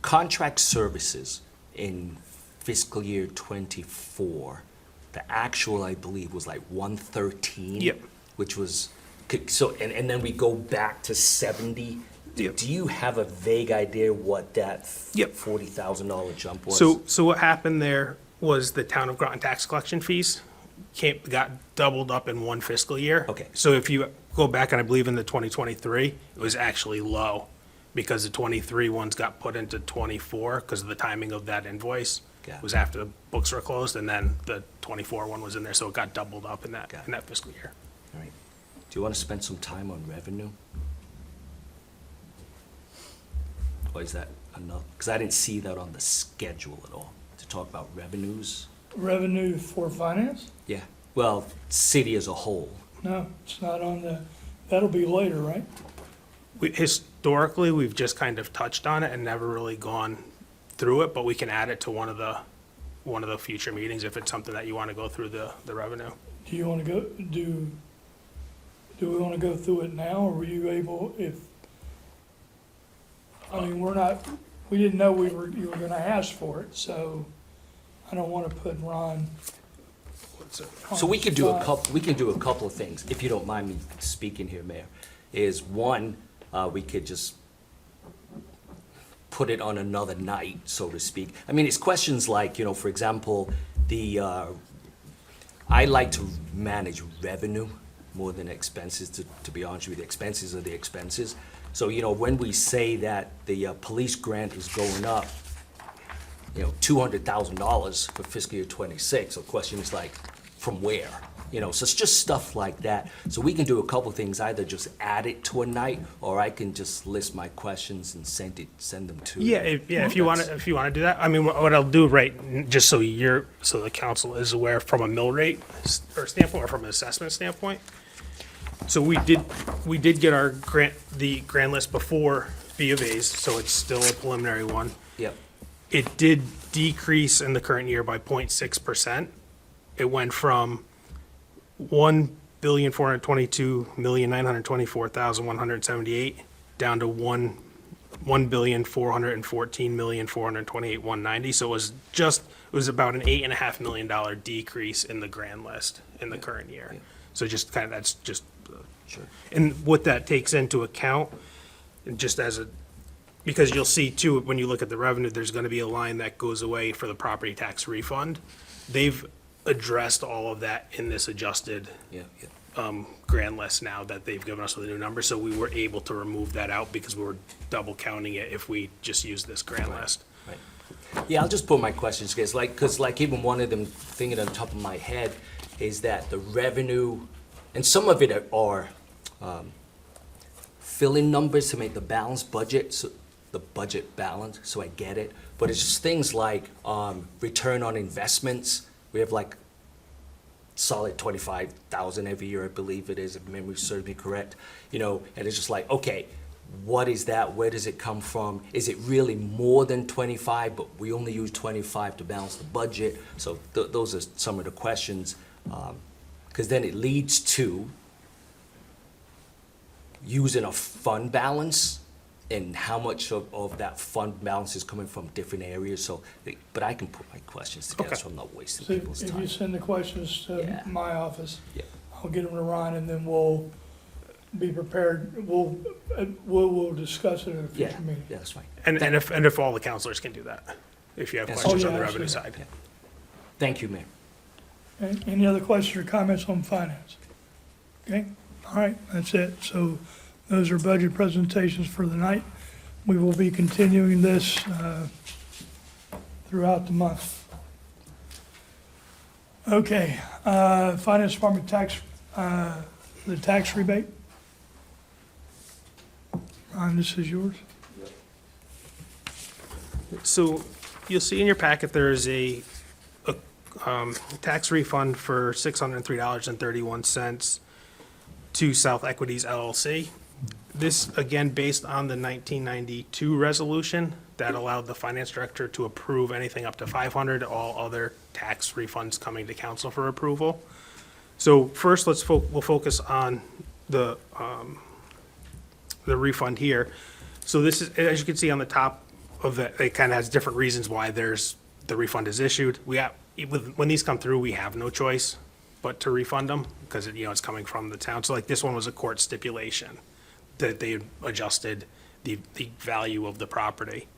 contract services in fiscal year '24, the actual, I believe, was like 113. Yep. Which was, so, and then we go back to 70. Yep. Do you have a vague idea what that Yep. $40,000 jump was? So what happened there was the town of Groton tax collection fees got doubled up in one fiscal year. Okay. So if you go back, and I believe in the 2023, it was actually low because the 23 ones got put into 24 because of the timing of that invoice. Got It was after the books were closed, and then the 24 one was in there, so it got doubled up in Got it. that fiscal year. All right. Do you want to spend some time on revenue? Or is that enough? Because I didn't see that on the schedule at all, to talk about revenues. Revenue for finance? Yeah, well, city as a whole. No, it's not on the, that'll be later, right? Historically, we've just kind of touched on it and never really gone through it, but we can add it to one of the future meetings if it's something that you want to go through the revenue. Do you want to go, do we want to go through it now, or were you able, I mean, we didn't know you were gonna ask for it, so I don't want to put Ron on So we the can do a spot. couple, we can do a couple of things, if you don't mind me speaking here, Mayor. Is one, we could just put it on another night, so to speak. I mean, it's questions like, for example, I like to manage revenue more than expenses, to be honest with you. The expenses are the expenses. So, when we say that the police grant is going up, $200,000 for fiscal year '26, the question is like, from where? So it's just stuff like that. So we can do a couple things, either just add it to a night, or I can just list my questions and send them to. Yeah, if you want to do that. I mean, what I'll do, right, just so the council is aware from a mill rate or standpoint, or from an assessment standpoint. So we did get our the grand list before B of A's, so it's still a preliminary one. Yep. It did decrease in the current year by 0.6%. It went from 1,422,924,178 down to 1,414,428,190. So it was about an $8.5 million decrease in the grand list in the current year. So just kind of, that's just, Sure. and what that takes into account, and just because you'll see too, when you look at the revenue, there's gonna be a line that goes away for the property tax refund. They've addressed all of that in this adjusted Yeah. grand list now that they've given us with the new number, so we were able to remove that out because we were double counting it if we just used this grand list. Right. Yeah, I'll just put my questions, because even one of them, thinking on top of my head, is that the revenue, and some of it are fill-in numbers to make the balanced budget, so the budget balance, so I get it. But it's just things like return on investments. We have like solid 25,000 every year, I believe it is, if memory serves me correct. And it's just like, okay, what is that? Where does it come from? Is it really more than 25, but we only use 25 to balance the budget? So those are some of the questions, because then it leads to using a fund balance and how much of that fund balance is coming from different areas. So, but I can put my questions together, Okay. so I'm not wasting So people's if you time. send the questions to Yeah. my office, Yeah. I'll get them to Ron, and then we'll be prepared, we'll discuss it at a Yeah, future meeting. yeah, that's fine. And if all the counselors can do that, if you have Yes. questions Oh, on the yeah, revenue absolutely. side. Thank you, Mayor. Any other questions or comments on finance? Okay, all right, that's it. So those are budget presentations for the night. We will be continuing this throughout the month. Okay, Finance Department tax, the tax rebate. Time, this is yours. So you'll see in your packet, there is a tax refund for $603.31 to South Equities LLC. This, again, based on the 1992 resolution that allowed the finance director to approve anything up to 500, all other tax refunds coming to council for approval. So first, we'll focus on the refund here. So this is, as you can see on the top of it kind of has different reasons why the refund is issued. When these come through, we have no choice but to refund them because it's coming from the town. So like this one was a court stipulation that they adjusted the value of the property.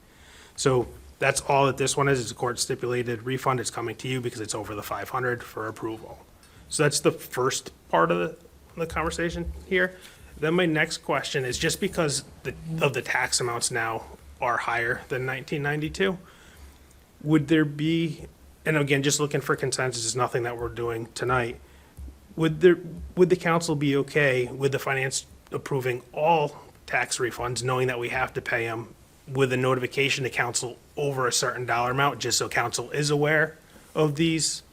So that's all that this one is. It's a court stipulated refund. It's coming to you because it's over the 500 for approval. So that's the first part of the conversation here. Then my next question is just because of the tax amounts now are higher than 1992, would there be, and again, just looking for consensus, is nothing that we're doing tonight, would the council be okay with the finance approving all tax refunds, knowing that we have to pay them with a notification to council over a certain dollar amount, just so council is aware of these,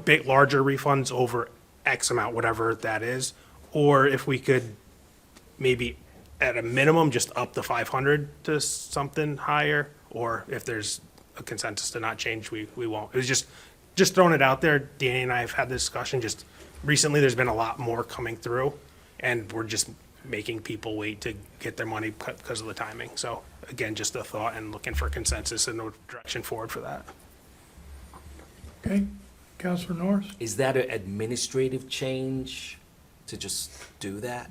big, larger refunds over X amount, whatever that is? Or if we could maybe at a minimum, just up the 500 to something higher, or if there's a consensus to not change, we won't. It was just throwing it out there. Danny and I have had this discussion, just recently, there's been a lot more coming through, and we're just making people wait to get their money because of the timing. So again, just a thought and looking for consensus and no direction forward for that. Okay, Counselor Norris? Is that an administrative change to just do that?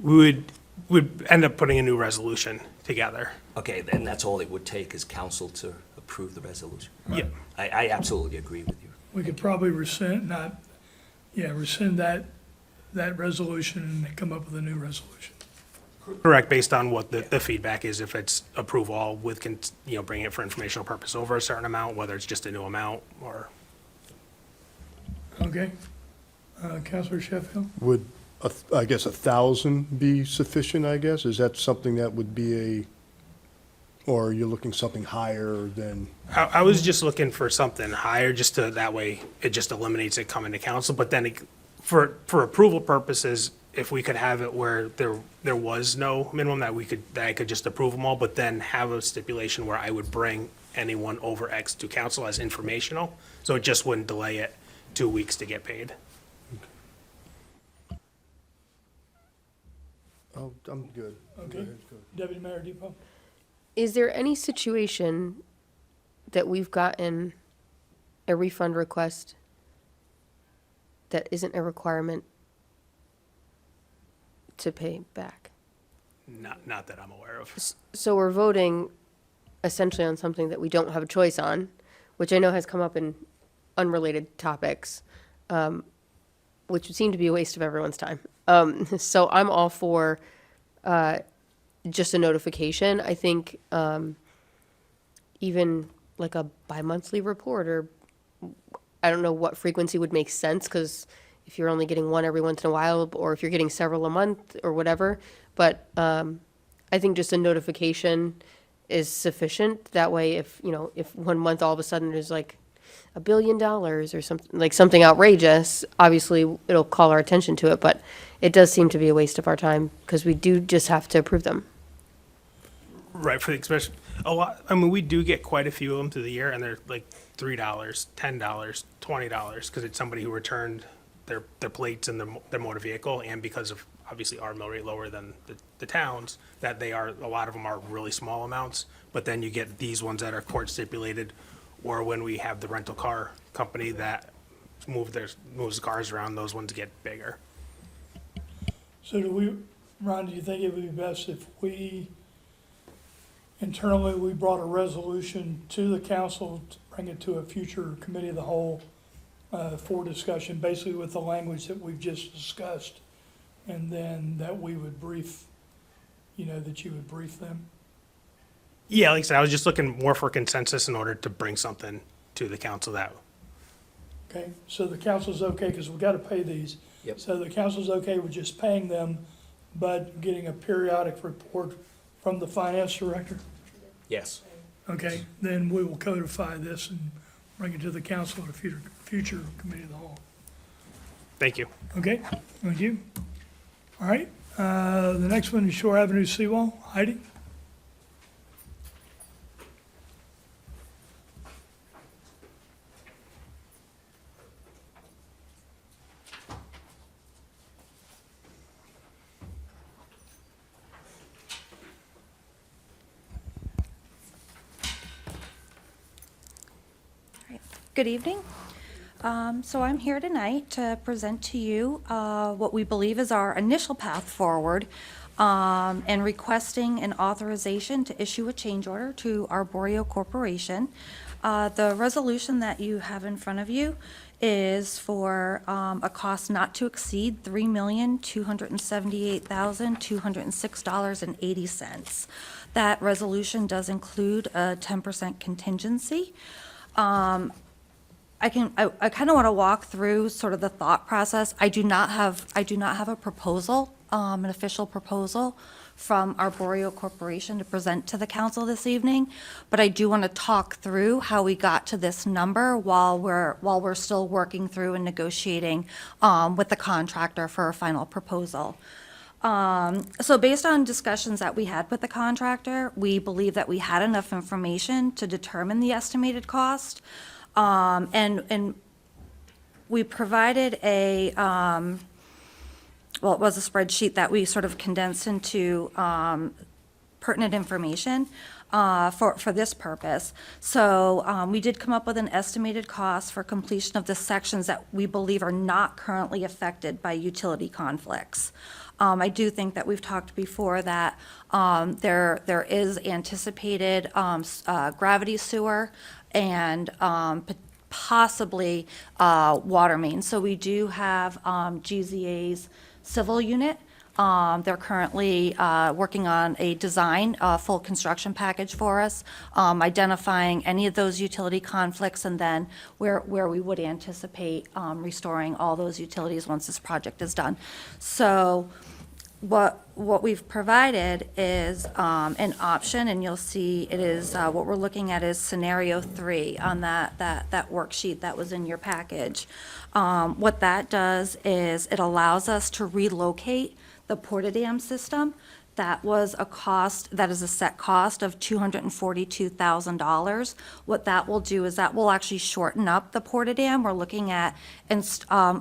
We would end up putting a new resolution together. Okay, then that's all it would take is council to approve the resolution. Yeah. I absolutely agree with you. We could probably rescind that resolution and come up with a new resolution. Correct, based on what the feedback is, if it's approve all with, bringing it for informational purpose over a certain amount, whether it's just a new amount or. Okay. Counselor Sheffield? Would, I guess, 1,000 be sufficient, I guess? Is that something that would be or are you looking something higher than? I was just looking for something higher, just to, that way it just eliminates it coming to council. But then for approval purposes, if we could have it where there was no minimum, that I could just approve them all, but then have a stipulation where I would bring anyone over X to council as informational, so it just wouldn't delay it 2 weeks to get paid. Oh, I'm good. Okay. Deputy Mayor Depot? Is there any situation that we've gotten a refund request that isn't a requirement to pay back? Not that I'm aware of. So we're voting essentially on something that we don't have a choice on, which I know has come up in unrelated topics, which would seem to be a waste of everyone's time. So I'm all for just a notification. I think even like a bi-monthly report, or I don't know what frequency would make sense, because if you're only getting one every once in a while, or if you're getting several a month or whatever, but I think just a notification is sufficient. That way, if 1 month all of a sudden there's like $1 billion or something, like something outrageous, obviously it'll call our attention to it, but it does seem to be a waste of our time because we do just have to approve them. Right, for the expression, a lot, I mean, we do get quite a few of them through the year, and they're like $3, $10, $20, because it's somebody who returned their plates and their motor vehicle, and because of obviously our mill rate lower than the towns, that a lot of them are really small amounts, but then you get these ones that are court stipulated, or when we have the rental car company that moves the cars around, those ones get bigger. So Ron, do you think it would be best if internally we brought a resolution to the council to bring it to a future committee of the whole for discussion, basically with the language that we've just discussed, and then that we would brief, that you would brief them? Yeah, like I said, I was just looking more for consensus in order to bring something to the council that. Okay, so the council's okay, because we've got to pay these. Yep. So the council's okay with just paying them, Bud, getting a periodic report from the finance director? Yes. Okay, then we will codify this and bring it to the council at a future committee of the whole. Thank you. Okay, thank you. All right, the next one is Shore Avenue Seawall. Heidi? Good evening. So I'm here tonight to present to you what we believe is our initial path forward and requesting an authorization to issue a change order to Arborio Corporation. The resolution that you have in front of you is for a cost not to exceed $3,278,206.80. That resolution does include a 10% contingency. I kind of want to walk through sort of the thought process. I do not have a proposal, an official proposal from Arborio Corporation to present to the council this evening, but I do want to talk through how we got to this number while we're still working through and negotiating with the contractor for a final proposal. So based on discussions that we had with the contractor, we believe that we had enough information to determine the estimated cost. And we provided it was a spreadsheet that we sort of condensed into pertinent information for this purpose. So we did come up with an estimated cost for completion of the sections that we believe are not currently affected by utility conflicts. I do think that we've talked before that there is anticipated gravity sewer and possibly water main. So we do have GZA's civil unit. They're currently working on a design, full construction package for us, identifying any of those utility conflicts and then where we would anticipate restoring all those utilities once this project is done. So what we've provided is an option, and you'll see it is, what we're looking at is scenario 3 on that worksheet that was in your package. What that does is it allows us to relocate the Portadam system. That was a cost, that is a set cost of $242,000. What that will do is that will actually shorten up the Portadam. We're looking at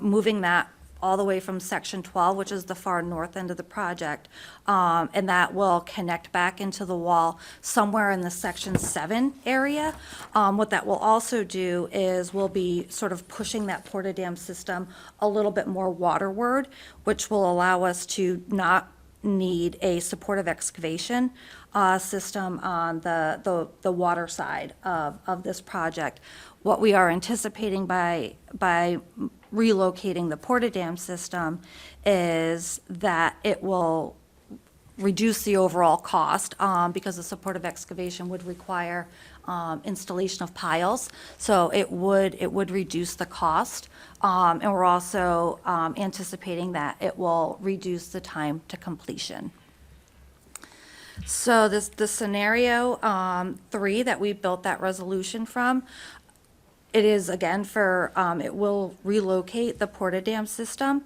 moving that all the way from section 12, which is the far north end of the project, and that will connect back into the wall somewhere in the section 7 area. What that will also do is we'll be sort of pushing that Portadam system a little bit more waterward, which will allow us to not need a supportive excavation system on the water side of this project. What we are anticipating by relocating the Portadam system is that it will reduce the overall cost because the supportive excavation would require installation of piles. So it would reduce the cost. And we're also anticipating that it will reduce the time to completion. So the scenario 3 that we built that resolution from, it is, again, it will relocate the Portadam system.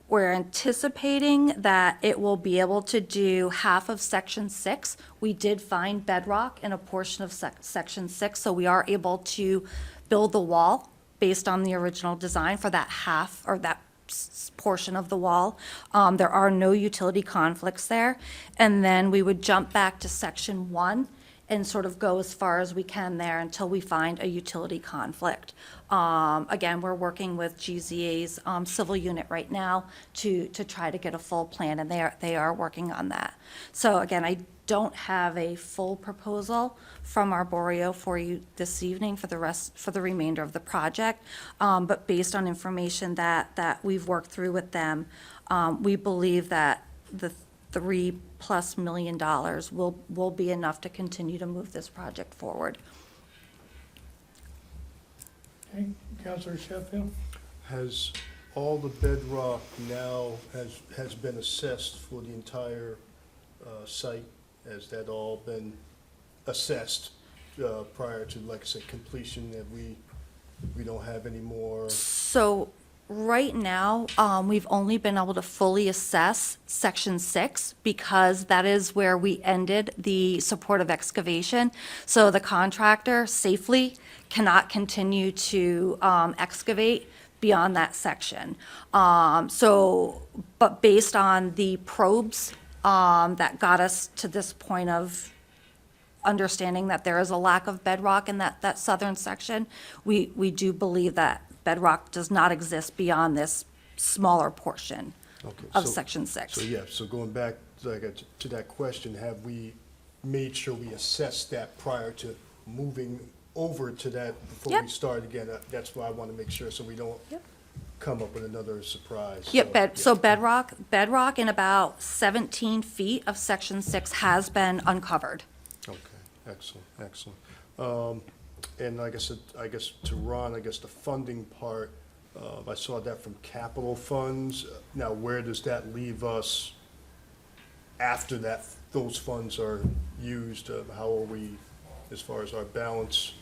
We're anticipating that it will be able to do half of section 6. We did find bedrock in a portion of section 6, so we are able to build the wall based on the original design for that half, or that portion of the wall. There are no utility conflicts there. And then we would jump back to section 1 and sort of go as far as we can there until we find a utility conflict. Again, we're working with GZA's civil unit right now to try to get a full plan, and they are working on that. So again, I don't have a full proposal from Arborio for you this evening for the remainder of the project, but based on information that we've worked through with them, we believe that the $3+ million will be enough to continue to move this project forward. Okay, Councilor Sheffield? Has all the bedrock now has been assessed for the entire site? Has that all been assessed prior to, like I said, completion, that we don't have any more? So right now, we've only been able to fully assess Section 6 because that is where we ended the supportive excavation. So the contractor safely cannot continue to excavate beyond that section. But based on the probes that got us to this point of understanding that there is a lack of bedrock in that southern section, we do believe that bedrock does not exist beyond this smaller portion Okay, of so- Section 6. So, yeah, so going back to that question, have we made sure we assess that prior to moving over to that before we Yep. start again? That's why I want to make sure, so we don't Yep. come up with another surprise. Yep, so yeah. bedrock in about 17 feet of Section 6 has been uncovered. Okay, excellent. And like I said, I guess to Ron, I guess the funding part, I saw that from capital funds. Now, where does that leave us after that, those funds are used? How are we, as far as our balance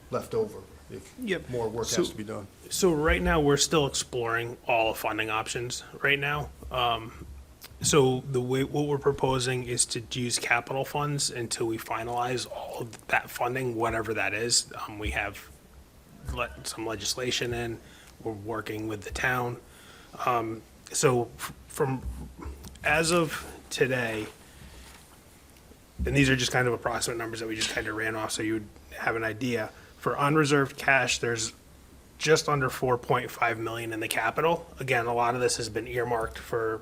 left over, if Yep. more work So- has to be done? So right now, we're still exploring all the funding options right now. So the way, what we're proposing is to use capital funds until we finalize all of that funding, whatever that is. We have some legislation in, we're working with the town. So from, as of today, and these are just kind of approximate numbers that we just kind of ran off so you would have an idea. For unreserved cash, there's just under 4.5 million in the capital. Again, a lot of this has been earmarked for,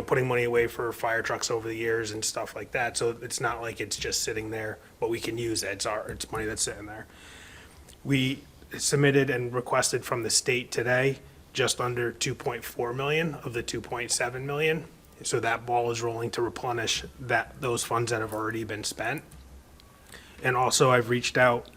putting money away for fire trucks over the years and stuff like that. So it's not like it's just sitting there, but we can use it. It's money that's sitting there. We submitted and requested from the state today just under 2.4 million of the 2.7 million. So that ball is rolling to replenish those funds that have already been spent. And also I've reached out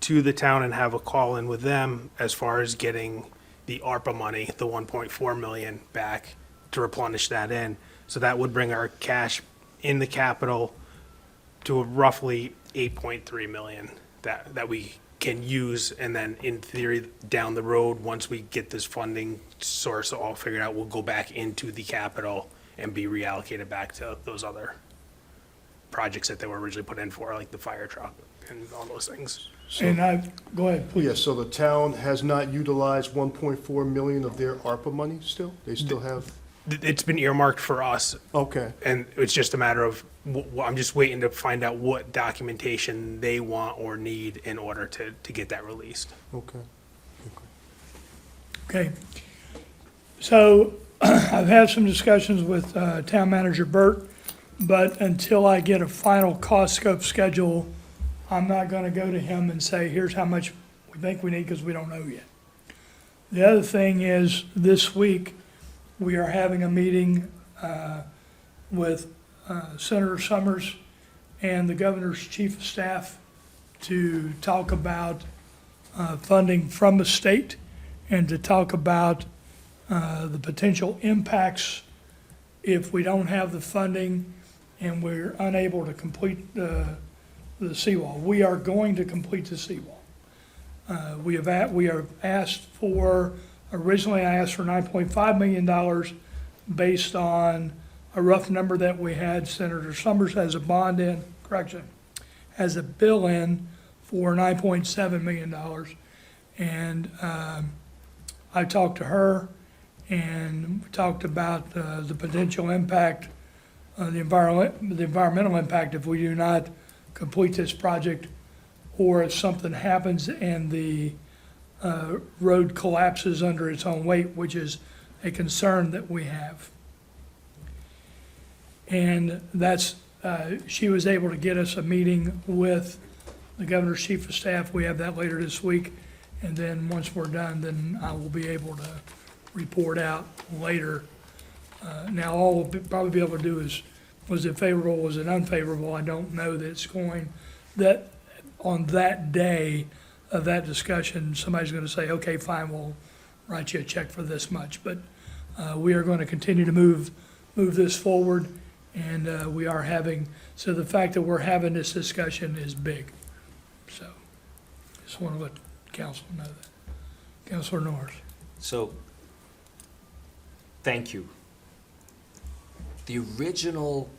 to the town and have a call in with them as far as getting the ARPA money, the 1.4 million back to replenish that in. So that would bring our cash in the capital to roughly 8.3 million that we can use. And then in theory, down the road, once we get this funding source all figured out, we'll go back into the capital and be reallocated back to those other projects that they were originally put in for, like the fire truck and all those things. And go ahead, please. Yeah, so the town has not utilized 1.4 million of their ARPA money still? They still have? It's been earmarked for us, Okay, and it's just a matter of, I'm just waiting to find out what documentation they want or need in order to get that released. okay. Okay. So I've had some discussions with Town Manager Burt, but until I get a final cost scope schedule, I'm not going to go to him and say, here's how much we think we need, because we don't know yet. The other thing is, this week, we are having a meeting with Senator Summers and the governor's chief of staff to talk about funding from the state and to talk about the potential impacts if we don't have the funding and we're unable to complete the seawall. We are going to complete the seawall. We have asked for, originally I asked for $9.5 million based on a rough number that we had. Senator Summers has a bond in, has a bill in for $9.7 million. And I talked to her and we talked about the potential impact, the environmental impact if we do not complete this project, or if something happens and the road collapses under its own weight, which is a concern that we have. And that's, she was able to get us a meeting with the governor's chief of staff. We have that later this week. And then once we're done, then I will be able to report out later. Now, all we'll probably be able to do is, was it favorable, was it unfavorable? I don't know that it's going, that on that day of that discussion, somebody's gonna say, okay, fine, write you a check for this much. But we are going to continue to move this forward, and we are having, so the fact that we're having this discussion is big. So, just want to let council know that. Councilor Norris. So, thank you. The original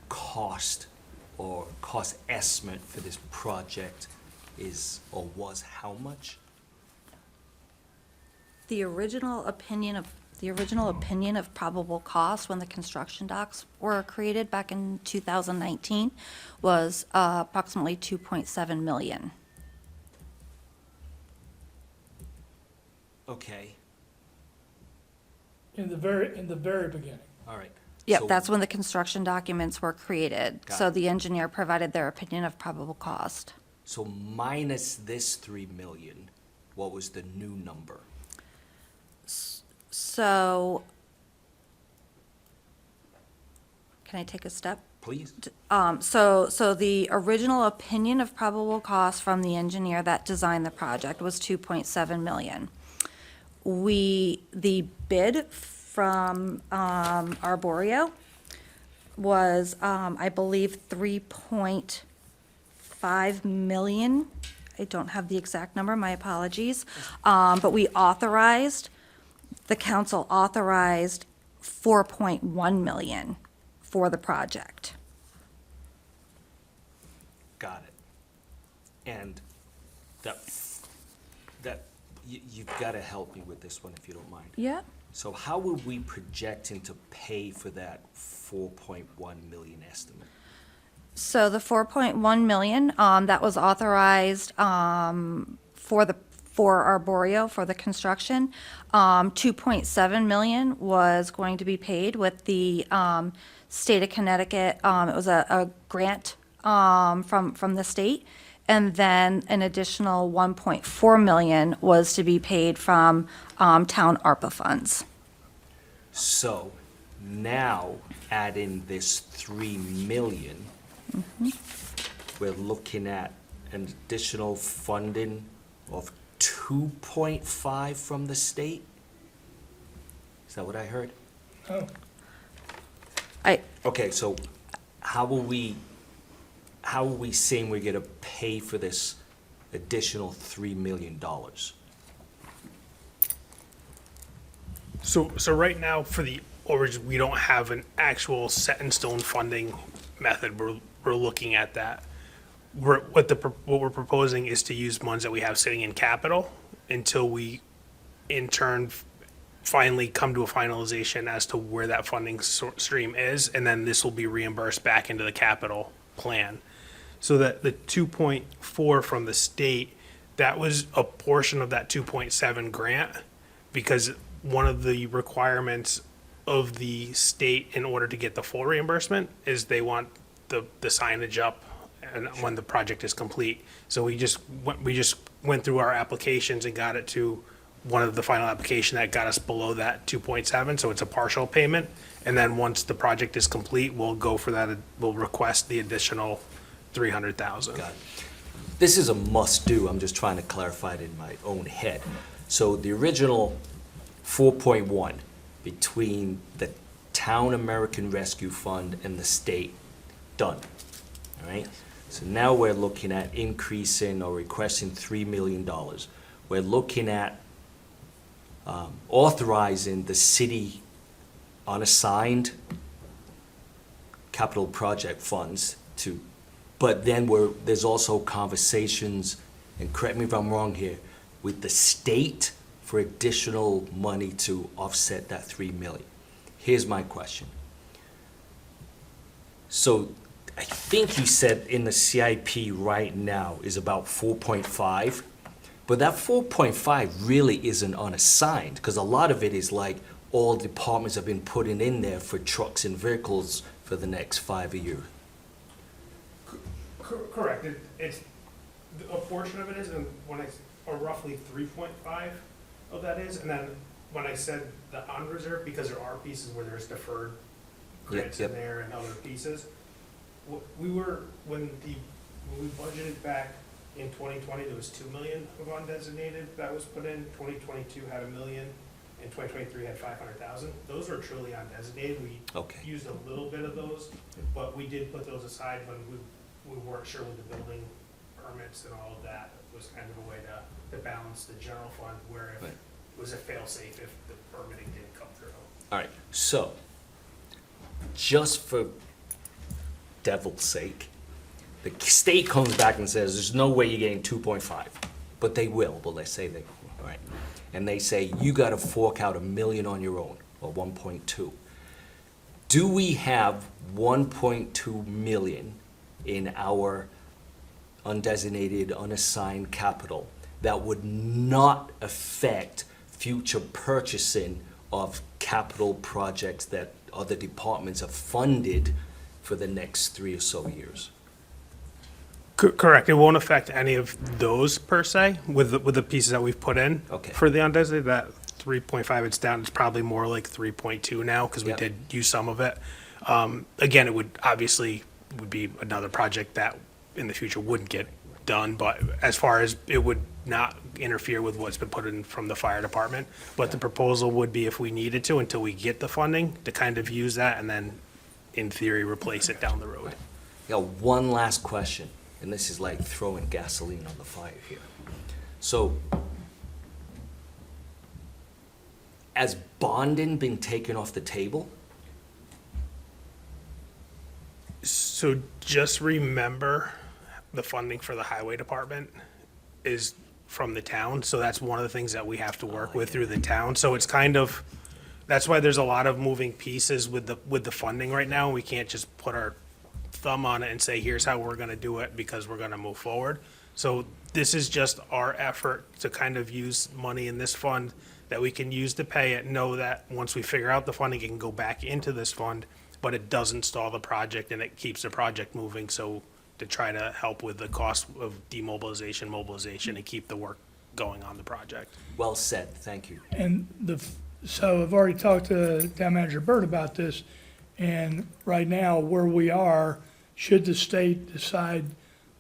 cost or cost estimate for this project is, or was how much? The original opinion of probable cost when the construction docs were created back in 2019 was approximately 2.7 million. Okay, In the very beginning. all right. Yep, So- that's when the construction documents were created. Got So it. the engineer provided their opinion of probable cost. So minus this 3 million, what was the new number? So, can I take a step? Please? So the original opinion of probable cost from the engineer that designed the project was 2.7 million. The bid from Arborio was, I believe, 3.5 million. I don't have the exact number, my apologies. But the council authorized 4.1 million for the project. Got it. And you've got to help me with this one if you don't mind. Yeah. So how were we projecting to pay for that 4.1 million estimate? So the 4.1 million, that was authorized for Arborio, for the construction. 2.7 million was going to be paid with the state of Connecticut. It was a grant from the state. And then an additional 1.4 million was to be paid from town ARPA funds. So now add in this 3 million, we're looking at an additional funding of 2.5 from the state? Is that what I heard? Oh, Okay, so how are we saying we're gonna pay for this additional $3 million? So right now, for the origin, we don't have an actual set-in-stone funding method. We're looking at that. What we're proposing is to use funds that we have sitting in capital until we, in turn, finally come to a finalization as to where that funding stream is, and then this will be reimbursed back into the capital plan. So that the 2.4 from the state, that was a portion of that 2.7 grant, because one of the requirements of the state in order to get the full reimbursement is they want the signage up and when the project is complete. So we just went through our applications and got it to one of the final application that got us below that 2.7, so it's a partial payment. And then once the project is complete, we'll go for that, we'll request the additional 300,000. Got it. This is a must-do, I'm just trying to clarify it in my own head. So the original 4.1 between the Town American Rescue Fund and the state, done, all right? So now we're looking at increasing or requesting $3 million. We're looking at authorizing the city unassigned capital project funds to, but then there's also conversations, and correct me if I'm wrong here, with the state for additional money to offset that 3 million. Here's my question. So I think you said in the CIP right now is about 4.5, but that 4.5 really isn't unassigned, because a lot of it is like all departments have been putting in there for trucks and vehicles for the next 5 years. Correct, it's, a portion of it is, and or roughly 3.5 of that is, and then when I said the unreserved, because there are pieces where there's deferred grants in Yep. there and other pieces, when we budgeted back In 2020, there was 2 million of undesignated that was put in. 2022 had 1 million, and 2023 had 500,000. Those are truly undesignated. We Okay. used a little bit of those, but we did put those aside when we weren't sure with the building permits and all of that. It was kind of a way to balance the general fund where if Right. it was a fail-safe if the permitting didn't come through. All right, so, just for devil's sake, the state comes back and says, there's no way you're getting 2.5, but they will, but let's say they, all right. And they say, you gotta fork out 1 million on your own, or 1.2. Do we have 1.2 million in our undesignated, unassigned capital that would not affect future purchasing of capital projects that other departments have funded for the next 3 or so years? Correct. It won't affect any of those per se with the pieces that we've put in. Okay. For the undesignated, that 3.5, it's down, it's probably more like 3.2 now because we Yep. did use some of it. Again, it would obviously would be another project that in the future wouldn't get done, but as far as it would not interfere with what's been put in from the fire department. But the proposal would be if we needed to, until we get the funding, to kind of use that and then in theory replace it down the road. Got one last question, and this is like throwing gasoline on the fire here. So, has bonding been taken off the table? So just remember, the funding for the highway department is from the town, so that's one of the things that we have to work with through the town. So it's kind of, that's why there's a lot of moving pieces with the funding right now. We can't just put our thumb on it and say, here's how we're gonna do it because we're gonna move forward. So this is just our effort to kind of use money in this fund that we can use to pay it, know that once we figure out the funding, it can go back into this fund, but it doesn't stall the project and it keeps the project moving, so to try to help with the cost of demobilization, mobilization, and keep the work going on the project. Well said, thank you. And so I've already talked to Town Manager Burt about this, and right now, where we are, should the state decide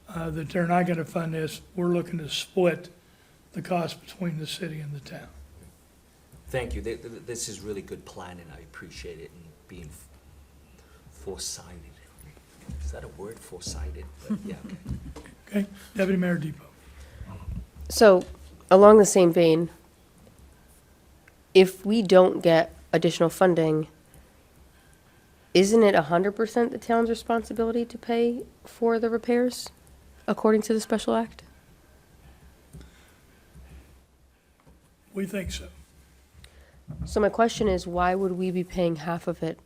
that they're not gonna fund this, we're looking to split the cost between the city and the town. Thank you. This is really good planning. I appreciate it and being foresighted. Is that a word, foresighted? But yeah, okay. Okay, Deputy Mayor Depot. So, along the same vein, if we don't get additional funding, isn't it 100% the town's responsibility to pay for the repairs, according to the special act? We think so. So my question is, why would we be paying half of it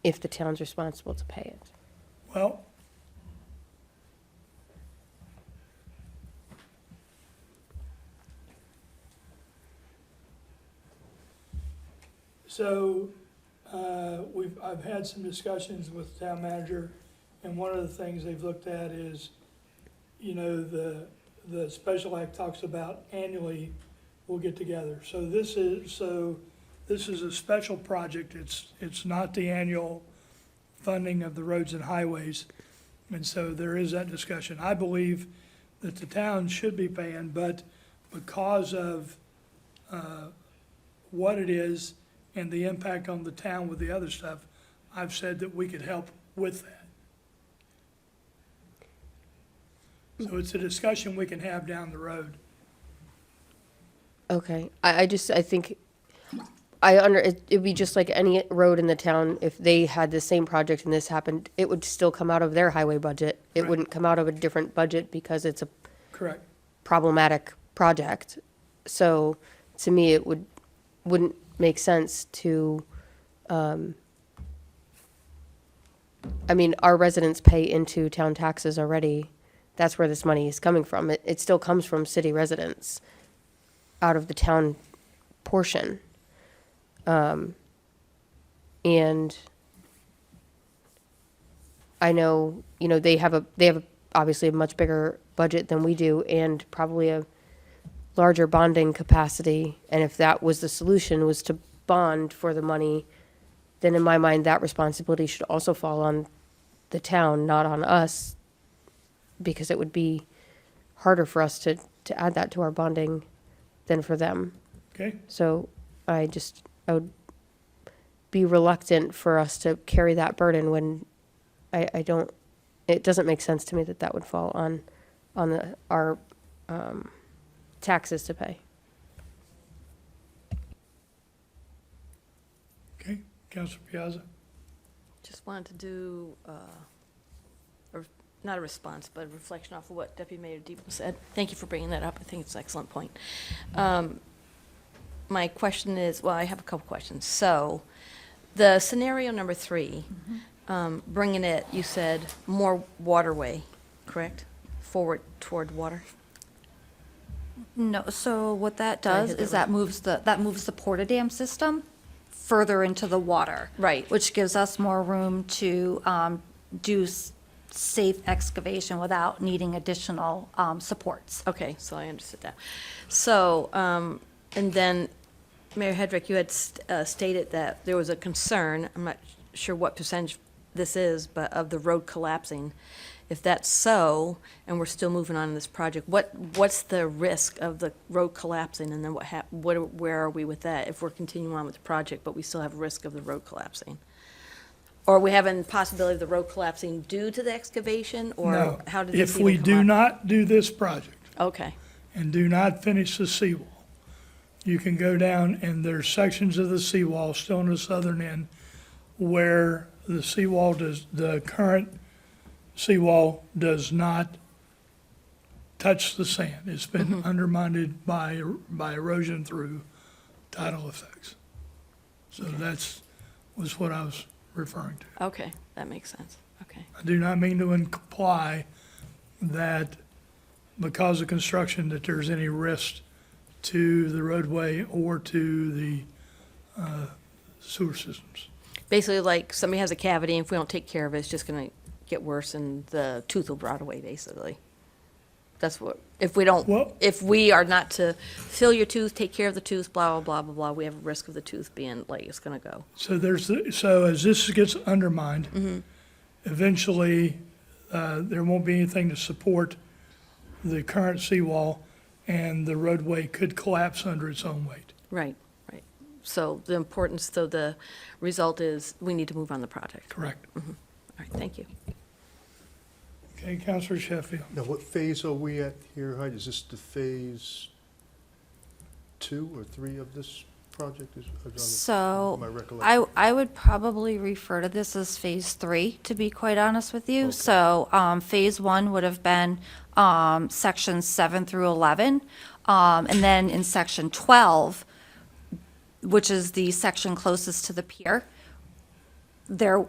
if the town's responsible to pay it? Well, so, I've had some discussions with the town manager, and one of the things they've looked at is, you know, the special act talks about annually we'll get together. So this is a special project. It's not the annual funding of the roads and highways. And so there is that discussion. I believe that the town should be paying, but because of what it is and the impact on the town with the other stuff, I've said that we could help with that. So it's a discussion we can have down the road. Okay, I think, it'd be just like any road in the town, if they had the same project and this happened, it would still come out of their highway budget. It Right. wouldn't come out of a different budget because it's a Correct. problematic project. So, to me, wouldn't make sense to, our residents pay into town taxes already. That's where this money is coming from. It still comes from city residents out of the town portion. And I know, they have obviously a much bigger budget than we do and probably a larger bonding capacity. And if that was the solution, was to bond for the money, then in my mind, that responsibility should also fall on the town, not on us, because it would be harder for us to add that to our bonding than for them. Okay, So I would be reluctant for us to carry that burden when it doesn't make sense to me that that would fall on our taxes to pay. okay, Counselor Piazza. Just wanted to do, not a response, but a reflection off of what Deputy Mayor Depot said. Thank you for bringing that up. I think it's an excellent point. My question is, well, I have a couple questions. So, the scenario number 3, bringing it, you said, more waterway, correct? Forward toward water? No, so what that Did I does hit is that that moves the porta-dam system further into the water. Right. Which gives us more room to do safe excavation without needing additional supports. Okay, so I understood that. So, and then, Mayor Hedrick, you had stated that there was a concern, I'm not sure what percentage this is, but of the road collapsing. If that's so, and we're still moving on in this project, what's the risk of the road collapsing, and then where are we with that if we're continuing on with the project, but we still have risk of the road collapsing? Or are we having possibility of the road collapsing due to the excavation, or No, how did this if we even do come up? not do this project Okay, and do not finish the seawall, you can go down and there's sections of the seawall still on the southern end where the current seawall does not touch the sand. It's been undermined by erosion through tidal effects. So was what I was referring to. okay, that makes sense, okay. I do not mean to imply that because of construction that there's any risk to the roadway or to the sewer systems. Basically, like, somebody has a cavity, and if we don't take care of it, it's just gonna get worse, and the tooth will rot away, basically. That's what, if we don't, Well- if we are not to fill your tooth, take care of the tooth, blah, blah, blah, blah, blah, we have a risk of the tooth being, like, it's gonna go. So so as this gets undermined, eventually, there won't be anything to support the current seawall, and the roadway could collapse under its own weight. Right, right. So the importance, so the result is, we need to move on the project. Correct. All right, thank you. Okay, Counselor Sheffield. Now, what phase are we at here, Hyde? Is this the phase 2 or 3 of this project? So My recollection. I would probably refer to this as phase 3, to be quite honest with you. Okay. So phase 1 would have been sections 7 through 11. And then in section 12, which is the section closest to the pier, there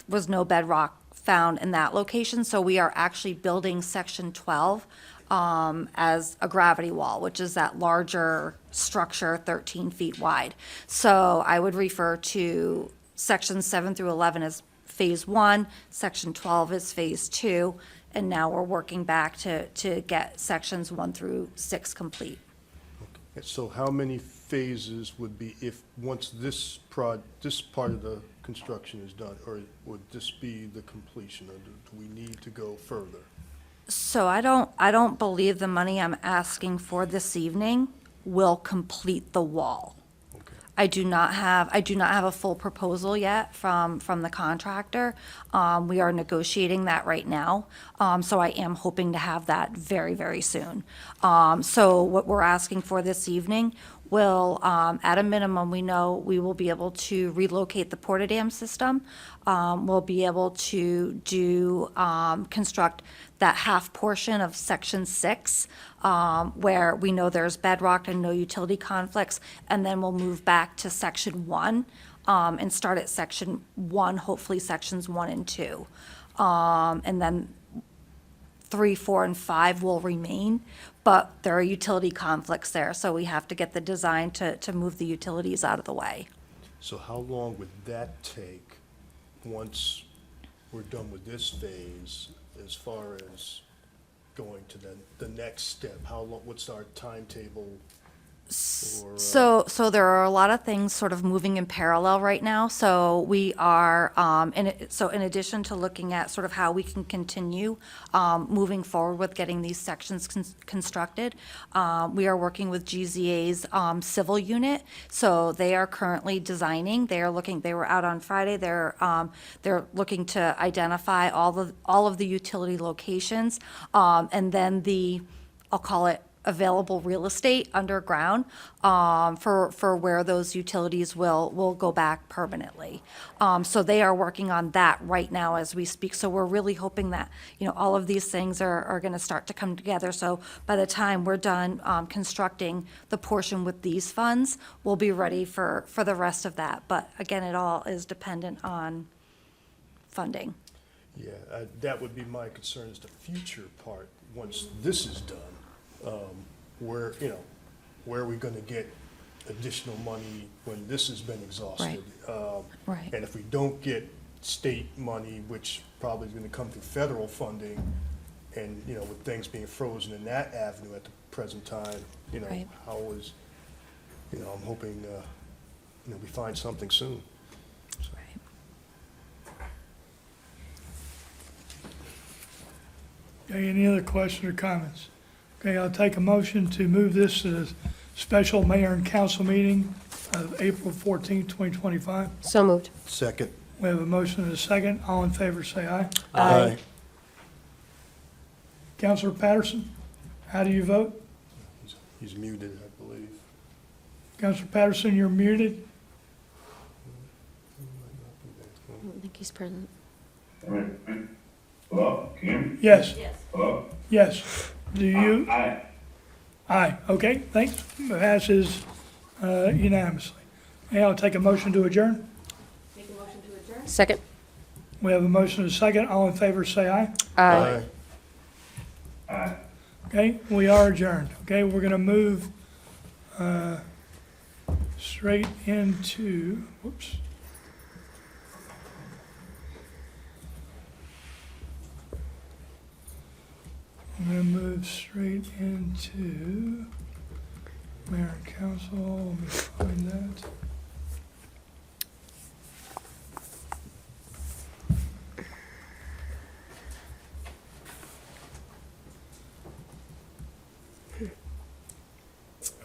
was no bedrock found in that location. So we are actually building section 12 as a gravity wall, which is that larger structure, 13 feet wide. So I would refer to sections 7 through 11 as phase 1, section 12 is phase 2, and now we're working back to get sections 1 through 6 complete. So how many phases would be once this part of the construction is done, or would this be the completion, or do we need to go further? So I don't believe the money I'm asking for this evening will complete the wall. Okay. I do not have a full proposal yet from the contractor. We are negotiating that right now. So I am hoping to have that very, very soon. So what we're asking for this evening will, at a minimum, we know we will be able to relocate the porta-dam system. We'll be able to construct that half portion of section 6, where we know there's bedrock and no utility conflicts, and then we'll move back to section 1, and start at section 1, hopefully sections 1 and 2. And then 3, 4, and 5 will remain, but there are utility conflicts there, so we have to get the design to move the utilities out of the way. So how long would that take once we're done with this phase, as far as going to the next step? How long, what's our timetable So there are a lot of things sort of moving in parallel right now. So we are, in addition to looking at sort of how we can continue moving forward with getting these sections constructed, we are working with GZA's civil unit. So they are currently designing. They were out on Friday. They're looking to identify all of the utility locations, and then I'll call it available real estate underground for where those utilities will go back permanently. So they are working on that right now as we speak. So we're really hoping that, all of these things are going to start to come together. So by the time we're done constructing the portion with these funds, we'll be ready for the rest of that. But again, it all is dependent on funding. Yeah, that would be my concern, is the future part, once this is done. Where are we gonna get additional money when this has been exhausted? Right. And if we don't get state money, which probably is gonna come through federal funding, and, with things being frozen in that avenue at the present time, Right. I'm hoping, we find something soon. Okay, any other questions or comments? Okay, I'll take a motion to move this to the special mayor and council meeting of April 14th, 2025. So moved. Second. We have a motion and a second. All in favor, say aye. Aye. Councilor Patterson, how do you vote? He's muted, I believe. Councilor Patterson, you're muted. I don't think he's present. Hello, can you hear me? Yes. Hello? Yes. Do you? Aye. Aye. Okay, thanks. Passes unanimously. Okay, I'll take a motion to adjourn. Second. We have a motion and a second. All in favor, say aye. Aye. Aye. Okay, we are adjourned. Okay, we're going to move straight into, whoops. I'm going to move straight into mayor and council. Let me find that.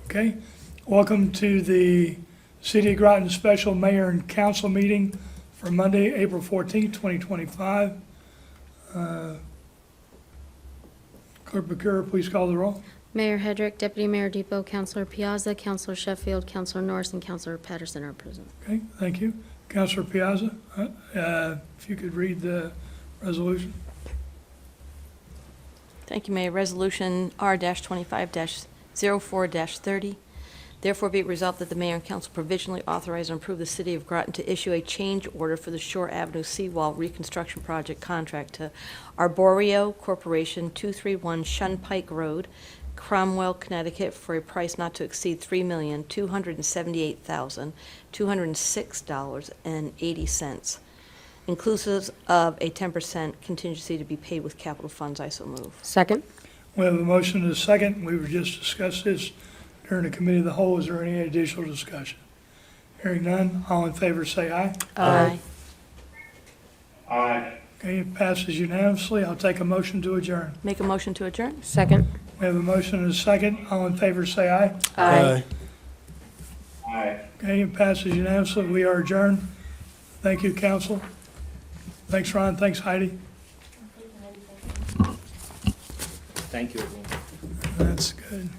Okay, welcome to the City of Groton Special Mayor and Council Meeting for Monday, April 14th, 2025. Clerk Bakura, please call the roll. Mayor Hedrick, Deputy Mayor Depot, Councilor Piazza, Councilor Sheffield, Councilor Norris, and Councilor Patterson are present. Okay, thank you. Councilor Piazza, if you could read the resolution. Thank you, Mayor. Resolution R-25-04-30. Therefore be it resolved that the mayor and council provisionally authorize and approve the city of Groton to issue a change order for the Shore Avenue Seawall Reconstruction Project contract to Arborio Corporation, 231 Shunpike Road, Cromwell, Connecticut, for a price not to exceed $3,278,206.80, inclusive of a 10% contingency to be paid with capital funds. I so move. Second. We have a motion and a second. We were just discussed this during the committee of the whole. Is there any additional discussion? Hearing none, all in favor say aye. Aye. Aye. Okay, it passes unanimously. I'll take a motion to adjourn. Make a motion to adjourn? Second. We have a motion and a second. All in favor say aye. Aye. Aye. Okay, it passes unanimously. We are adjourned. Thank you, council. Thanks, Ron. Thanks, Heidi. Thank you, everyone. That's good.